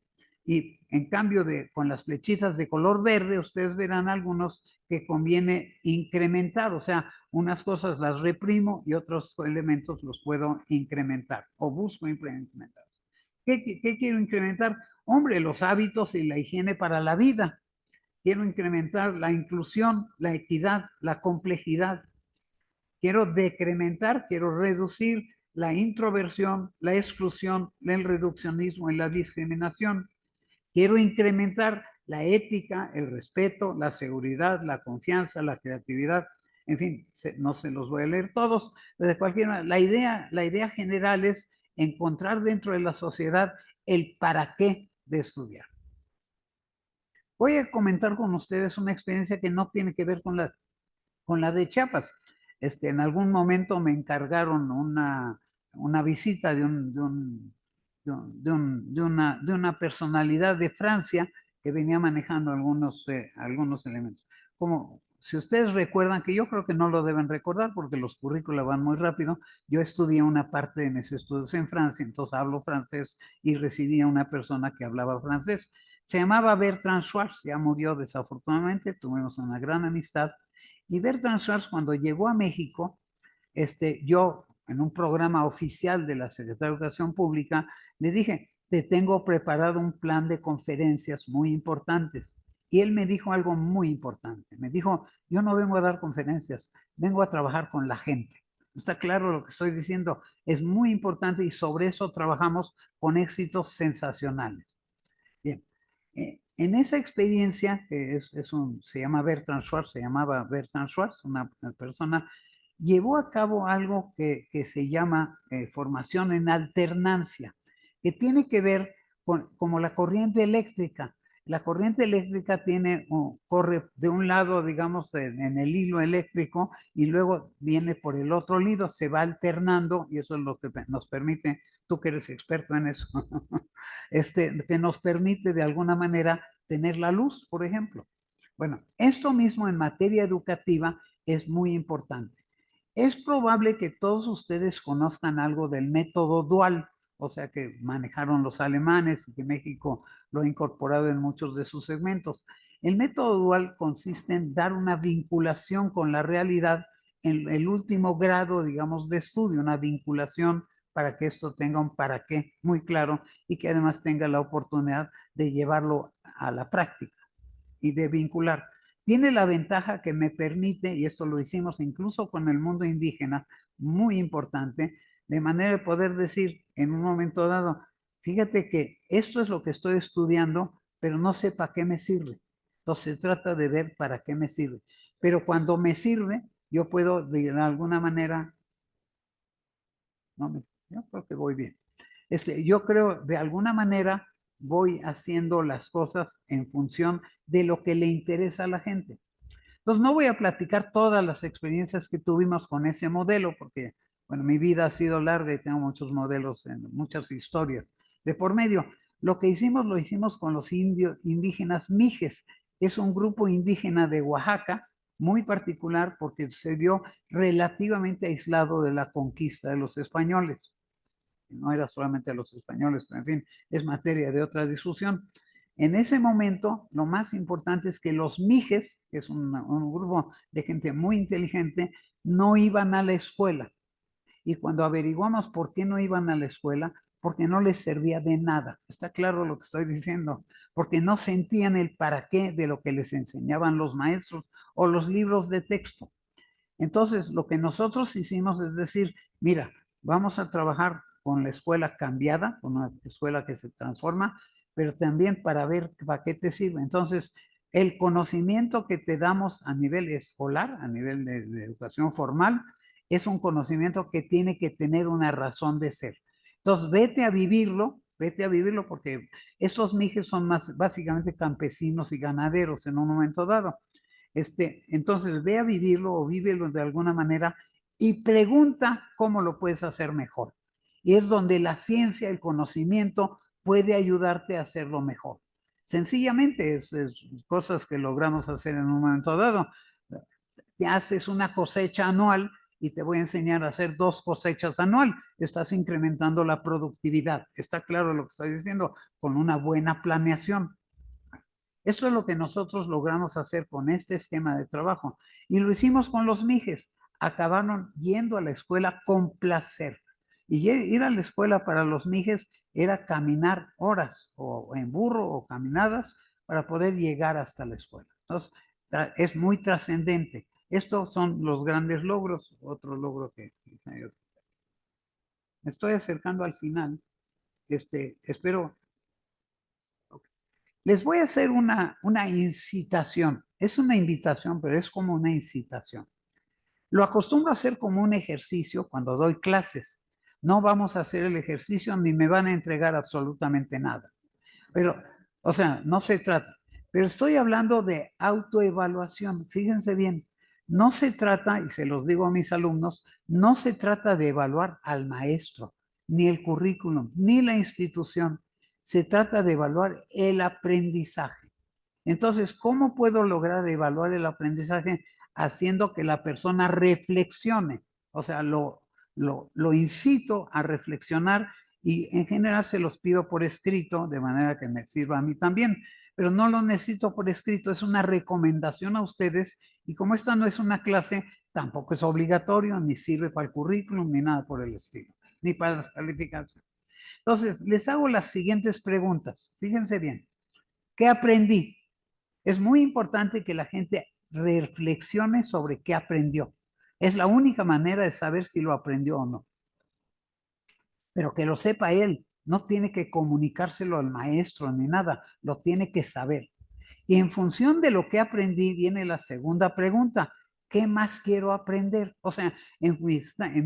Y En cambio, con las flechitas de color verde, ustedes verán algunos que conviene incrementar, o sea, unas cosas las reprimo y otros elementos los puedo incrementar o busco incrementar. ¿Qué quiero incrementar? Hombre, los hábitos y la higiene para la vida. Quiero incrementar la inclusión, la equidad, la complejidad. Quiero decrementar, quiero reducir la introversión, la exclusión, el reduccionismo y la discriminación. Quiero incrementar la ética, el respeto, la seguridad, la confianza, la creatividad. En fin, no se los voy a leer todos. De cualquier manera, la idea general es encontrar dentro de la sociedad el para qué de estudiar. Voy a comentar con ustedes una experiencia que no tiene que ver con la de Chiapas. En algún momento me encargaron una visita de una personalidad de Francia que venía manejando algunos elementos. Como si ustedes recuerdan, que yo creo que no lo deben recordar porque los currículos van muy rápido, yo estudié una parte de mis estudios en Francia, entonces hablo francés y recibí a una persona que hablaba francés. Se llamaba Bertrand Schwartz, ya murió desafortunadamente, tuvimos una gran amistad. Y Bertrand Schwartz, cuando llegó a México, yo en un programa oficial de la Secretaría de Educación Pública, le dije, te tengo preparado un plan de conferencias muy importantes. Y él me dijo algo muy importante. Me dijo, yo no vengo a dar conferencias, vengo a trabajar con la gente. Está claro lo que estoy diciendo, es muy importante y sobre eso trabajamos con éxitos sensacionales. Bien, en esa experiencia, que se llama Bertrand Schwartz, se llamaba Bertrand Schwartz, una persona, llevó a cabo algo que se llama formación en alternancia, que tiene que ver con como la corriente eléctrica. La corriente eléctrica corre de un lado, digamos, en el hilo eléctrico y luego viene por el otro hilo, se va alternando y eso es lo que nos permite, tú que eres experto en eso, que nos permite de alguna manera tener la luz, por ejemplo. Bueno, esto mismo en materia educativa es muy importante. Es probable que todos ustedes conozcan algo del método dual, o sea, que manejaron los alemanes y que México lo ha incorporado en muchos de sus segmentos. El método dual consiste en dar una vinculación con la realidad en el último grado, digamos, de estudio, una vinculación para que esto tenga un para qué muy claro y que además tenga la oportunidad de llevarlo a la práctica y de vincular. Tiene la ventaja que me permite, y esto lo hicimos incluso con el mundo indígena, muy importante, de manera de poder decir en un momento dado, fíjate que esto es lo que estoy estudiando, pero no sé para qué me sirve. Entonces se trata de ver para qué me sirve. Pero cuando me sirve, yo puedo de alguna manera, yo creo que voy bien. Yo creo de alguna manera voy haciendo las cosas en función de lo que le interesa a la gente. Entonces, no voy a platicar todas las experiencias que tuvimos con ese modelo, porque, bueno, mi vida ha sido larga y tengo muchos modelos, muchas historias de por medio. Lo que hicimos, lo hicimos con los indígenas Mijes. Es un grupo indígena de Oaxaca, muy particular porque se vio relativamente aislado de la conquista de los españoles. No era solamente a los españoles, pero en fin, es materia de otra discusión. En ese momento, lo más importante es que los Mijes, que es un grupo de gente muy inteligente, no iban a la escuela. Y cuando averiguamos por qué no iban a la escuela, porque no les servía de nada. Está claro lo que estoy diciendo, porque no sentían el para qué de lo que les enseñaban los maestros o los libros de texto. Entonces, lo que nosotros hicimos es decir, mira, vamos a trabajar con la escuela cambiada, con una escuela que se transforma, pero también para ver para qué te sirve. Entonces, el conocimiento que te damos a nivel escolar, a nivel de educación formal, es un conocimiento que tiene que tener una razón de ser. Entonces, vete a vivirlo porque esos mijes son básicamente campesinos y ganaderos en un momento dado. Entonces, ve a vivirlo o vívelo de alguna manera y pregunta cómo lo puedes hacer mejor. Y es donde la ciencia, el conocimiento puede ayudarte a hacerlo mejor. Sencillamente, es cosas que logramos hacer en un momento dado. Te haces una cosecha anual y te voy a enseñar a hacer 2 cosechas anual. Estás incrementando la productividad. ¿Está claro lo que estoy diciendo? Con una buena planeación. Eso es lo que nosotros logramos hacer con este esquema de trabajo. Y lo hicimos con los mijes. Acabaron yendo a la escuela con placer. Y ir a la escuela para los mijes era caminar horas, o en burro, o caminadas, para poder llegar hasta la escuela. Entonces, es muy trascendente. Estos son los grandes logros. Otro logro que me estoy acercando al final. Espero. Les voy a hacer una incitación. Es una invitación, pero es como una incitación. Lo acostumbro a hacer como un ejercicio cuando doy clases. No vamos a hacer el ejercicio ni me van a entregar absolutamente nada. Pero, o sea, no se trata. Pero estoy hablando de autoevaluación. Fíjense bien, no se trata, y se los digo a mis alumnos, no se trata de evaluar al maestro, ni el currículum, ni la institución. Se trata de evaluar el aprendizaje. Entonces, ¿cómo puedo lograr evaluar el aprendizaje? Haciendo que la persona reflexione. O sea, lo incito a reflexionar y en general se los pido por escrito, de manera que me sirva a mí también. Pero no lo necesito por escrito, es una recomendación a ustedes. Y como esta no es una clase, tampoco es obligatorio, ni sirve para el currículum, ni nada por el estilo, ni para las calificaciones. Entonces, les hago las siguientes preguntas. Fíjense bien. ¿Qué aprendí? Es muy importante que la gente reflexione sobre qué aprendió. Es la única manera de saber si lo aprendió o no. Pero que lo sepa él. No tiene que comunicárselo al maestro ni nada. Lo tiene que saber. Y en función de lo que aprendí viene la segunda pregunta. ¿Qué más quiero aprender? O sea, en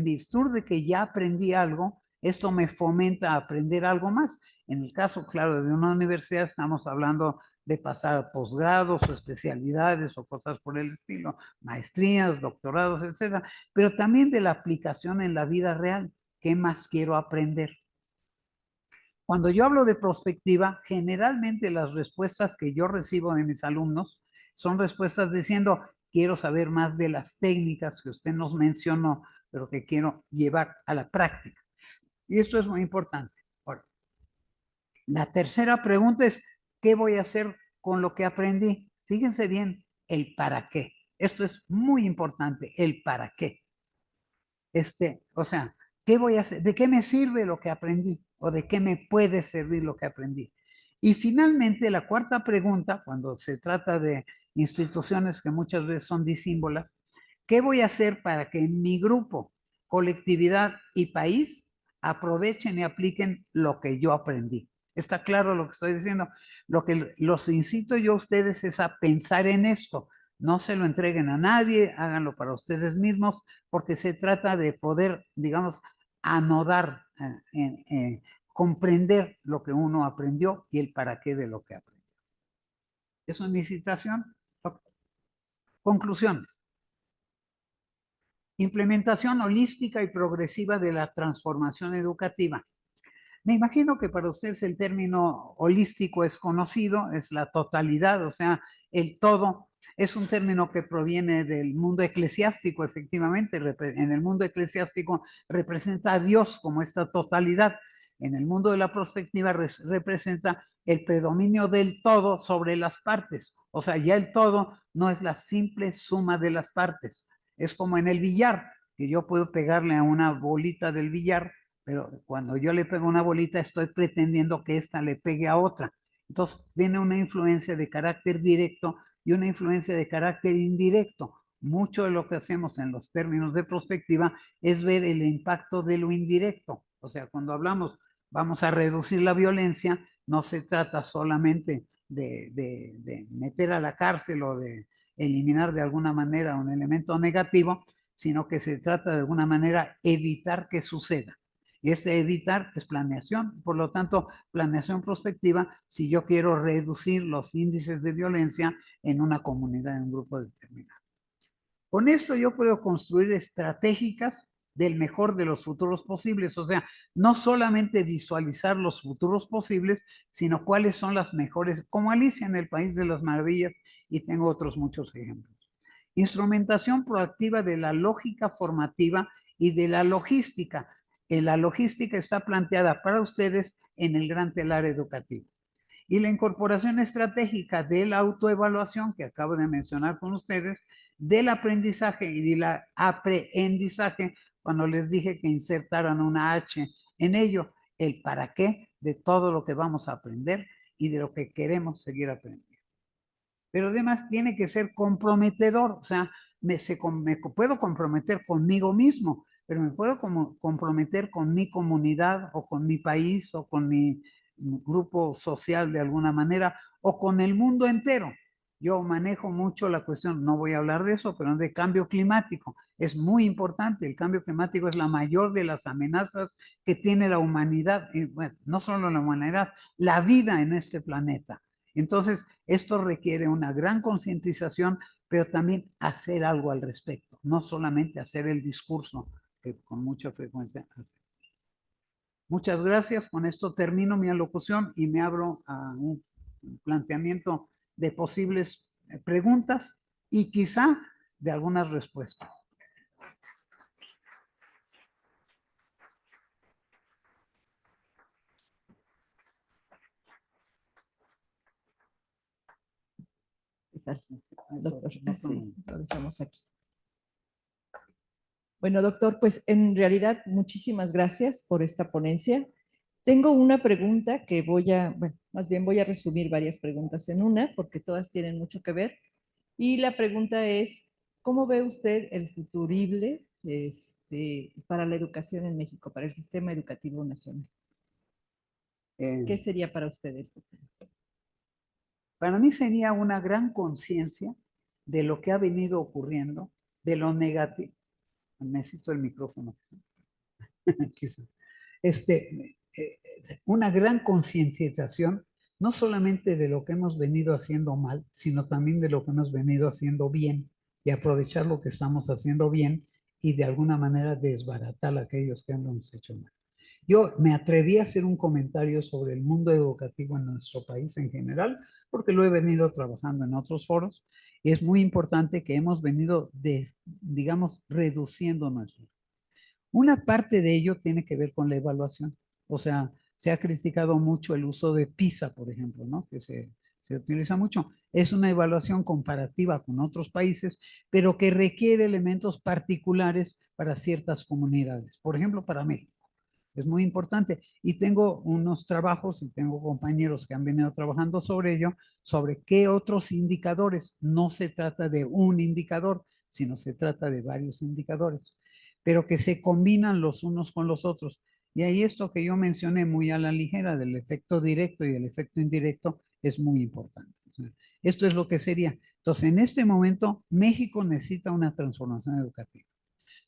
virtud de que ya aprendí algo, esto me fomenta a aprender algo más. En el caso, claro, de una universidad estamos hablando de pasar a posgrados o especialidades o cosas por el estilo, maestrías, doctorados, etcétera, pero también de la aplicación en la vida real. ¿Qué más quiero aprender? Cuando yo hablo de prospectiva, generalmente las respuestas que yo recibo de mis alumnos son respuestas diciendo, quiero saber más de las técnicas que usted nos mencionó, pero que quiero llevar a la práctica. Y esto es muy importante. Ahora, la tercera pregunta es, ¿qué voy a hacer con lo que aprendí? Fíjense bien, el para qué. Esto es muy importante, el para qué. O sea, ¿qué voy a hacer? ¿De qué me sirve lo que aprendí? ¿O de qué me puede servir lo que aprendí? Y finalmente, la cuarta pregunta, cuando se trata de instituciones que muchas veces son disímbolas, ¿qué voy a hacer para que en mi grupo, colectividad y país aprovechen y apliquen lo que yo aprendí? ¿Está claro lo que estoy diciendo? Lo que los incito yo a ustedes es a pensar en esto. No se lo entreguen a nadie, háganlo para ustedes mismos, porque se trata de poder, digamos, anodar, comprender lo que uno aprendió y el para qué de lo que aprendió. ¿Eso es mi citación? Conclusión. Implementación holística y progresiva de la transformación educativa. Me imagino que para ustedes el término holístico es conocido, es la totalidad, o sea, el todo. Es un término que proviene del mundo eclesiástico, efectivamente. En el mundo eclesiástico representa a Dios como esta totalidad. En el mundo de la prospectiva representa el predominio del todo sobre las partes. O sea, ya el todo no es la simple suma de las partes. Es como en el billar, que yo puedo pegarle a una bolita del billar, pero cuando yo le pego una bolita estoy pretendiendo que ésta le pegue a otra. Entonces tiene una influencia de carácter directo y una influencia de carácter indirecto. Mucho de lo que hacemos en los términos de prospectiva es ver el impacto de lo indirecto. O sea, cuando hablamos vamos a reducir la violencia, no se trata solamente de meter a la cárcel o de eliminar de alguna manera un elemento negativo, sino que se trata de alguna manera evitar que suceda. Y ese evitar es planeación. Por lo tanto, planeación prospectiva, si yo quiero reducir los índices de violencia en una comunidad, en un grupo determinado. Con esto yo puedo construir estratégicas del mejor de los futuros posibles. O sea, no solamente visualizar los futuros posibles, sino cuáles son las mejores, como Alicia en el País de las Maravillas, y tengo otros muchos ejemplos. Instrumentación proactiva de la lógica formativa y de la logística. La logística está planteada para ustedes en el gran telar educativo. Y la incorporación estratégica de la autoevaluación que acabo de mencionar con ustedes, del aprendizaje y del aprendizaje, cuando les dije que insertaran una H en ello, el para qué de todo lo que vamos a aprender y de lo que queremos seguir aprendiendo. Pero además tiene que ser comprometedor, o sea, me puedo comprometer conmigo mismo, pero me puedo comprometer con mi comunidad o con mi país o con mi grupo social de alguna manera o con el mundo entero. Yo manejo mucho la cuestión, no voy a hablar de eso, pero de cambio climático. Es muy importante, el cambio climático es la mayor de las amenazas que tiene la humanidad, bueno, no solo la humanidad, la vida en este planeta. Entonces, esto requiere una gran concientización, pero también hacer algo al respecto, no solamente hacer el discurso que con mucha frecuencia hace. Muchas gracias. Con esto termino mi alocución y me abro a un planteamiento de posibles preguntas y quizá de algunas respuestas. Doctor, sí, lo dejamos aquí. Bueno, doctor, pues en realidad muchísimas gracias por esta ponencia. Tengo una pregunta que bueno, más bien voy a resumir varias preguntas en una, porque todas tienen mucho que ver. Y la pregunta es, ¿cómo ve usted el futurible para la educación en México, para el sistema educativo nacional? ¿Qué sería para usted el futuro? Para mí sería una gran conciencia de lo que ha venido ocurriendo, de lo negativo. Necesito el micrófono. Una gran concienciación, no solamente de lo que hemos venido haciendo mal, sino también de lo que hemos venido haciendo bien y aprovechar lo que estamos haciendo bien y de alguna manera desbaratar a aquellos que hemos hecho mal. Yo me atreví a hacer un comentario sobre el mundo educativo en nuestro país en general, porque lo he venido trabajando en otros foros, y es muy importante que hemos venido, digamos, reduciendo nuestro. Una parte de ello tiene que ver con la evaluación. O sea, se ha criticado mucho el uso de PISA, por ejemplo, ¿no? Que se utiliza mucho. Es una evaluación comparativa con otros países, pero que requiere elementos particulares para ciertas comunidades. Por ejemplo, para México. Es muy importante. Y tengo unos trabajos y tengo compañeros que han venido trabajando sobre ello, sobre qué otros indicadores. No se trata de un indicador, sino se trata de varios indicadores, pero que se combinan los unos con los otros. Y ahí esto que yo mencioné muy a la ligera del efecto directo y el efecto indirecto es muy importante. O sea, esto es lo que sería. Entonces, en este momento, México necesita una transformación educativa.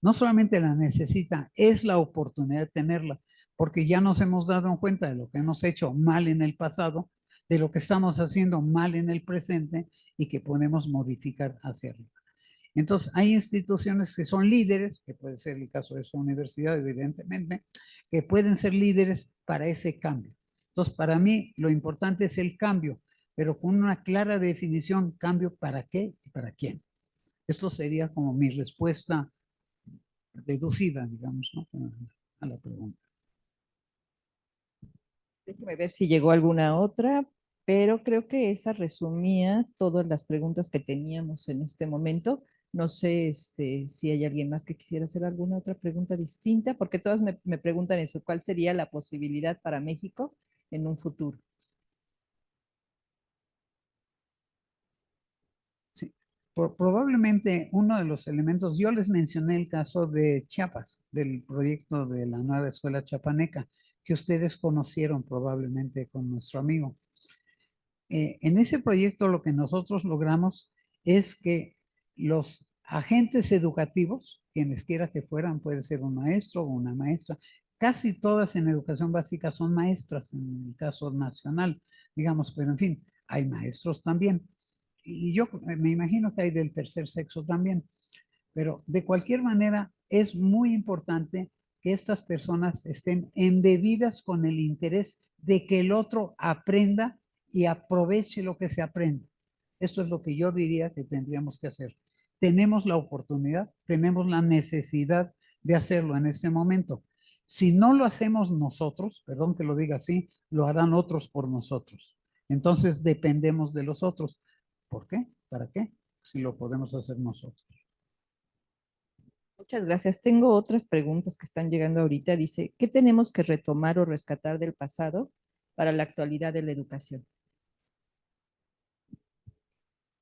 No solamente la necesita, es la oportunidad de tenerla, porque ya nos hemos dado cuenta de lo que hemos hecho mal en el pasado, de lo que estamos haciendo mal en el presente y que podemos modificar hacia arriba. Entonces, hay instituciones que son líderes, que puede ser el caso de su universidad, evidentemente, que pueden ser líderes para ese cambio. Entonces, para mí, lo importante es el cambio, pero con una clara definición, cambio para qué y para quién. Esto sería como mi respuesta reducida, digamos, ¿no? A la pregunta. Déjeme ver si llegó alguna otra, pero creo que esa resumía todas las preguntas que teníamos en este momento. No sé si hay alguien más que quisiera hacer alguna otra pregunta distinta, porque todas me preguntan eso, ¿cuál sería la posibilidad para México en un futuro? Sí. Probablemente uno de los elementos, yo les mencioné el caso de Chiapas, del proyecto de la nueva escuela chiapaneca, que ustedes conocieron probablemente con nuestro amigo. En ese proyecto lo que nosotros logramos es que los agentes educativos, quienes quiera que fueran, puede ser un maestro o una maestra, casi todas en educación básica son maestras, en el caso nacional, digamos, pero en fin, hay maestros también. Y yo me imagino que hay del tercer sexo también, pero de cualquier manera es muy importante que estas personas estén embebidas con el interés de que el otro aprenda y aproveche lo que se aprende. Esto es lo que yo diría que tendríamos que hacer. tenemos la oportunidad, tenemos la necesidad de hacerlo en este momento. Si no lo hacemos nosotros, perdón que lo diga así, lo harán otros por nosotros. Entonces dependemos de los otros. ¿Por qué? ¿Para qué? Si lo podemos hacer nosotros. Muchas gracias. Tengo otras preguntas que están llegando ahorita. Dice, ¿qué tenemos que retomar o rescatar del pasado para la actualidad de la educación?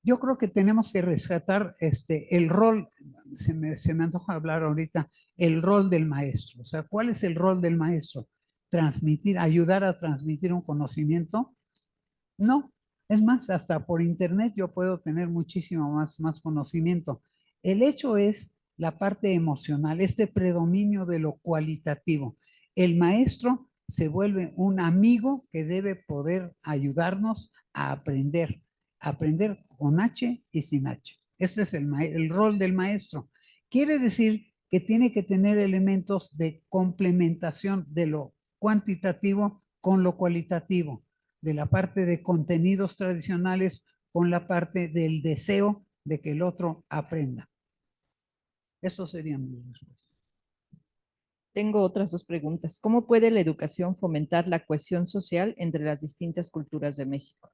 Yo creo que tenemos que rescatar el rol, se me antoja hablar ahorita, el rol del maestro. O sea, ¿cuál es el rol del maestro? ¿Transmitir, ayudar a transmitir un conocimiento? No, es más, hasta por internet yo puedo tener muchísimo más conocimiento. El hecho es la parte emocional, este predominio de lo cualitativo. El maestro se vuelve un amigo que debe poder ayudarnos a aprender con H y sin H. Ese es el rol del maestro. Quiere decir que tiene que tener elementos de complementación de lo cuantitativo con lo cualitativo, de la parte de contenidos tradicionales con la parte del deseo de que el otro aprenda. Eso serían mis respuestas. Tengo otras dos preguntas. ¿Cómo puede la educación fomentar la cohesión social entre las distintas culturas de México?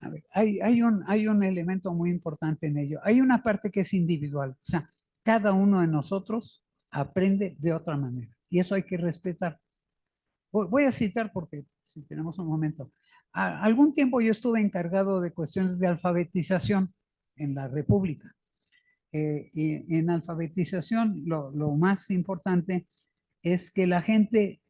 A ver, hay un elemento muy importante en ello. Hay una parte que es individual, o sea, cada uno de nosotros aprende de otra manera y eso hay que respetar. Voy a citar porque si tenemos un momento. Algún tiempo yo estuve encargado de cuestiones de alfabetización en la República. Y en alfabetización lo más importante es que la gente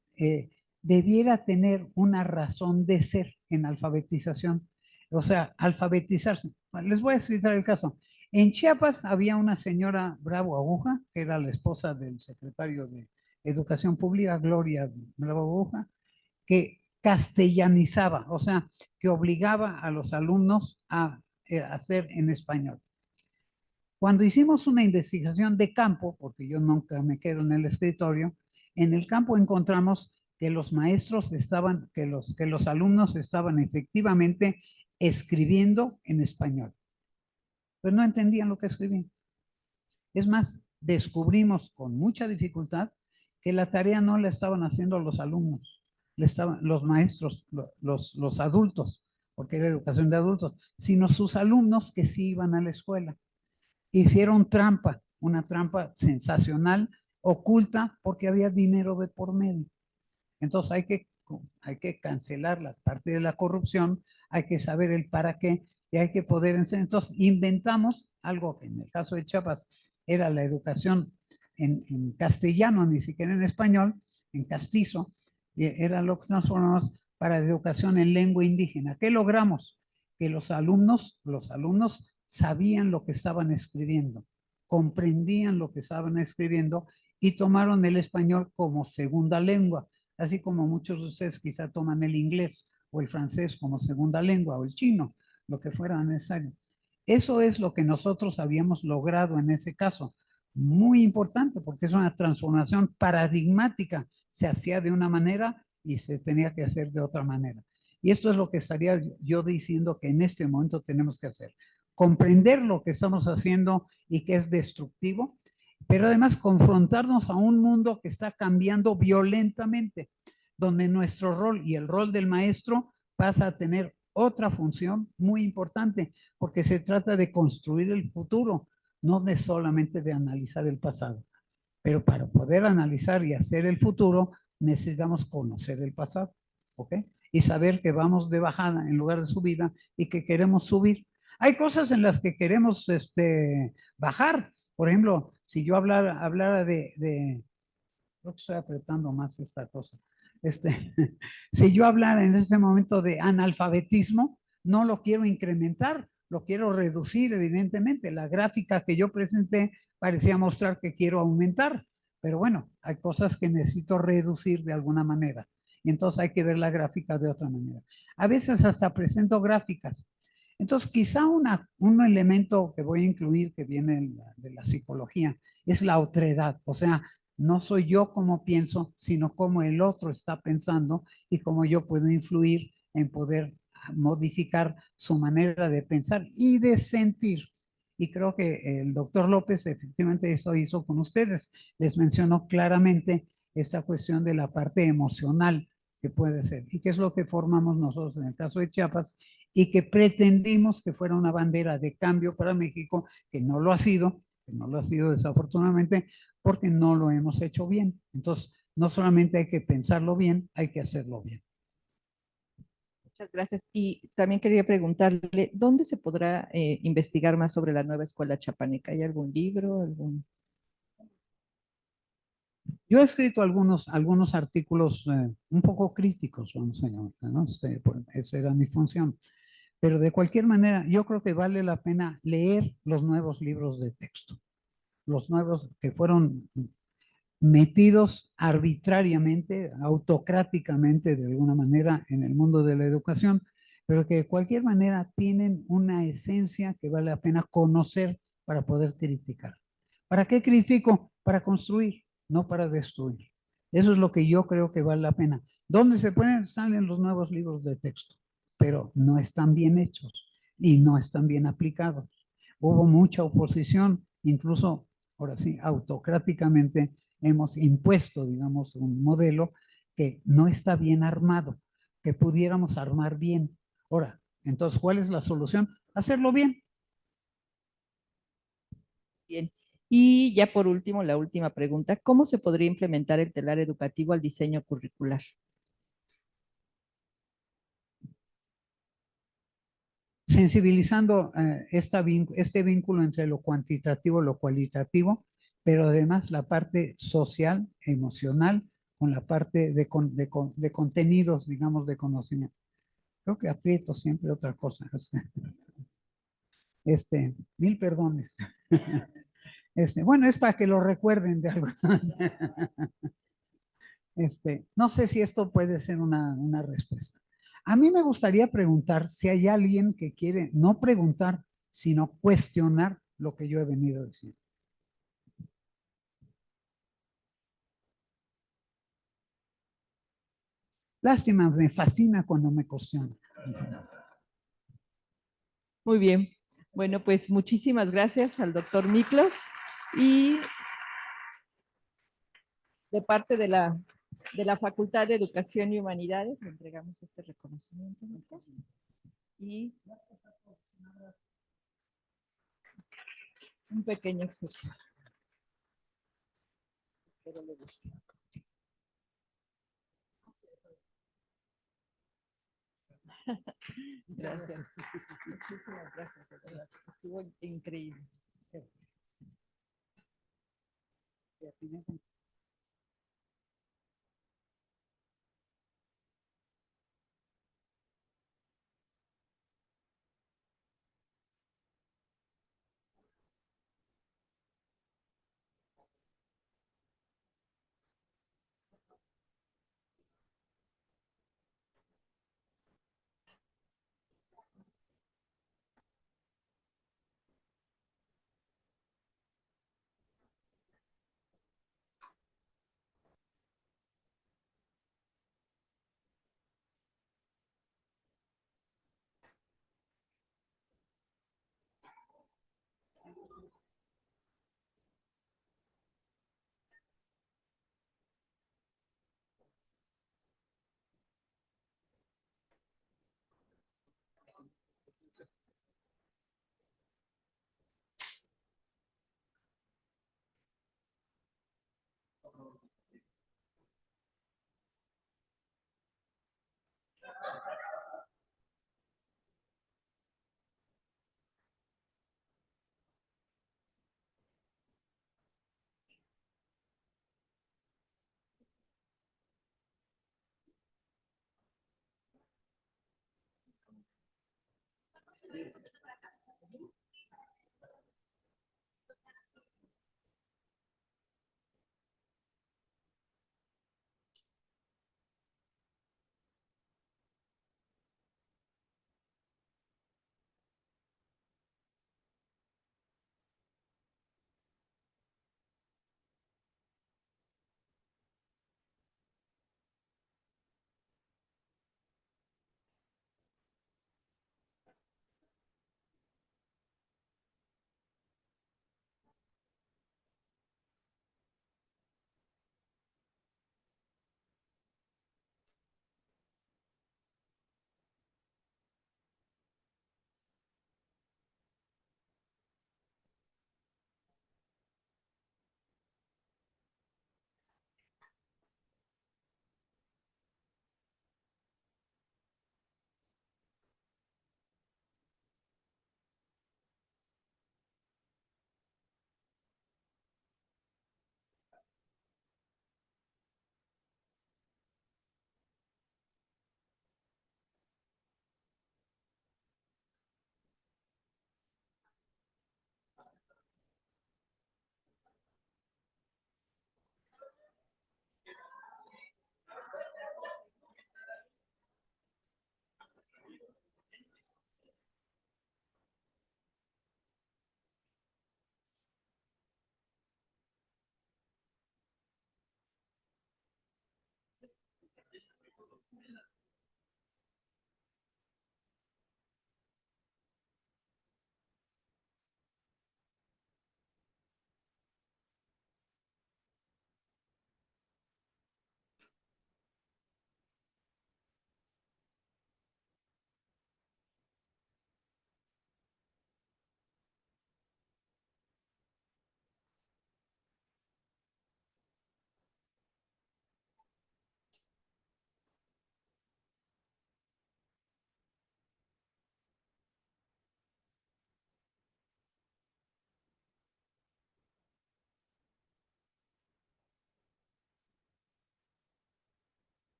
debiera tener una razón de ser en alfabetización. O sea, alfabetizarse. Les voy a citar el caso. En Chiapas había una señora Bravo Aguja, que era la esposa del secretario de Educación Pública, Gloria Bravo Aguja, que castellanizaba, o sea, que obligaba a los alumnos a hacer en español. Cuando hicimos una investigación de campo, porque yo nunca me quedo en el escritorio, en el campo encontramos que los maestros estaban, que los alumnos estaban efectivamente escribiendo en español, pero no entendían lo que escribían. Es más, descubrimos con mucha dificultad que la tarea no la estaban haciendo los alumnos, los maestros, los adultos, porque era educación de adultos, sino sus alumnos que sí iban a la escuela. Hicieron trampa, una trampa sensacional, oculta, porque había dinero de por medio. Entonces hay que cancelar la parte de la corrupción, hay que saber el para qué y hay que poder enseñar. Entonces inventamos algo que en el caso de Chiapas era la educación en castellano, ni siquiera en español, en castizo, y era lo que transformamos para educación en lengua indígena. ¿Qué logramos? Que los alumnos sabían lo que estaban escribiendo, comprendían lo que estaban escribiendo y tomaron el español como segunda lengua, así como muchos de ustedes quizá toman el inglés o el francés como segunda lengua o el chino, lo que fuera necesario. Eso es lo que nosotros habíamos logrado en ese caso. Muy importante porque es una transformación paradigmática. Se hacía de una manera y se tenía que hacer de otra manera. Y esto es lo que estaría yo diciendo que en este momento tenemos que hacer. Comprender lo que estamos haciendo y que es destructivo, pero además confrontarnos a un mundo que está cambiando violentamente, donde nuestro rol y el rol del maestro pasa a tener otra función muy importante, porque se trata de construir el futuro, no de solamente de analizar el pasado. Pero para poder analizar y hacer el futuro, necesitamos conocer el pasado, ¿ok? Y saber que vamos de bajada en lugar de subida y que queremos subir. Hay cosas en las que queremos bajar. Por ejemplo, si yo hablara de creo que estoy apretando más esta cosa. Si yo hablara en este momento de analfabetismo, no lo quiero incrementar, lo quiero reducir, evidentemente. La gráfica que yo presenté parecía mostrar que quiero aumentar, pero bueno, hay cosas que necesito reducir de alguna manera. Y entonces hay que ver la gráfica de otra manera. A veces hasta presento gráficas. Entonces, quizá un elemento que voy a incluir que viene de la psicología es la otredad, o sea, no soy yo como pienso, sino como el otro está pensando y cómo yo puedo influir en poder modificar su manera de pensar y de sentir. Y creo que el doctor López efectivamente eso hizo con ustedes. Les mencionó claramente esta cuestión de la parte emocional que puede ser y que es lo que formamos nosotros en el caso de Chiapas y que pretendimos que fuera una bandera de cambio para México, que no lo ha sido, que no lo ha sido desafortunadamente, porque no lo hemos hecho bien. Entonces, no solamente hay que pensarlo bien, hay que hacerlo bien. Muchas gracias. Y también quería preguntarle, ¿dónde se podrá investigar más sobre la nueva escuela chapaneca? ¿Hay algún libro, algún? Yo he escrito algunos artículos un poco críticos, vamos a llamar, ¿no? Pues, esa era mi función. Pero de cualquier manera, yo creo que vale la pena leer los nuevos libros de texto, los nuevos que fueron metidos arbitrariamente, autocráticamente de alguna manera en el mundo de la educación, pero que de cualquier manera tienen una esencia que vale la pena conocer para poder criticar. ¿Para qué critico? Para construir, no para destruir. Eso es lo que yo creo que vale la pena. ¿Dónde se pueden? Salen los nuevos libros de texto, pero no están bien hechos y no están bien aplicados. Hubo mucha oposición, incluso, ahora sí, autocráticamente hemos impuesto, digamos, un modelo que no está bien armado, que pudiéramos armar bien. Ahora, entonces, ¿cuál es la solución? Hacerlo bien. Bien. Y ya por último, la última pregunta, ¿cómo se podría implementar el telar educativo al diseño curricular? Sensibilizando este vínculo entre lo cuantitativo y lo cualitativo, pero además la parte social, emocional, con la parte de contenidos, digamos, de conocimiento. Creo que aprieto siempre otra cosa. Mil perdones. Bueno, es para que lo recuerden de algo. No sé si esto puede ser una respuesta. A mí me gustaría preguntar si hay alguien que quiere no preguntar, sino cuestionar lo que yo he venido diciendo. Lástima, me fascina cuando me cuestionan. Muy bien. Bueno, pues muchísimas gracias al doctor Miklos y de parte de la Facultad de Educación y Humanidades le entregamos este reconocimiento, doctor. Y un pequeño obsequio. Espero le guste. Gracias. Muchísimas gracias, de verdad. Estuvo increíble.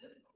hacer.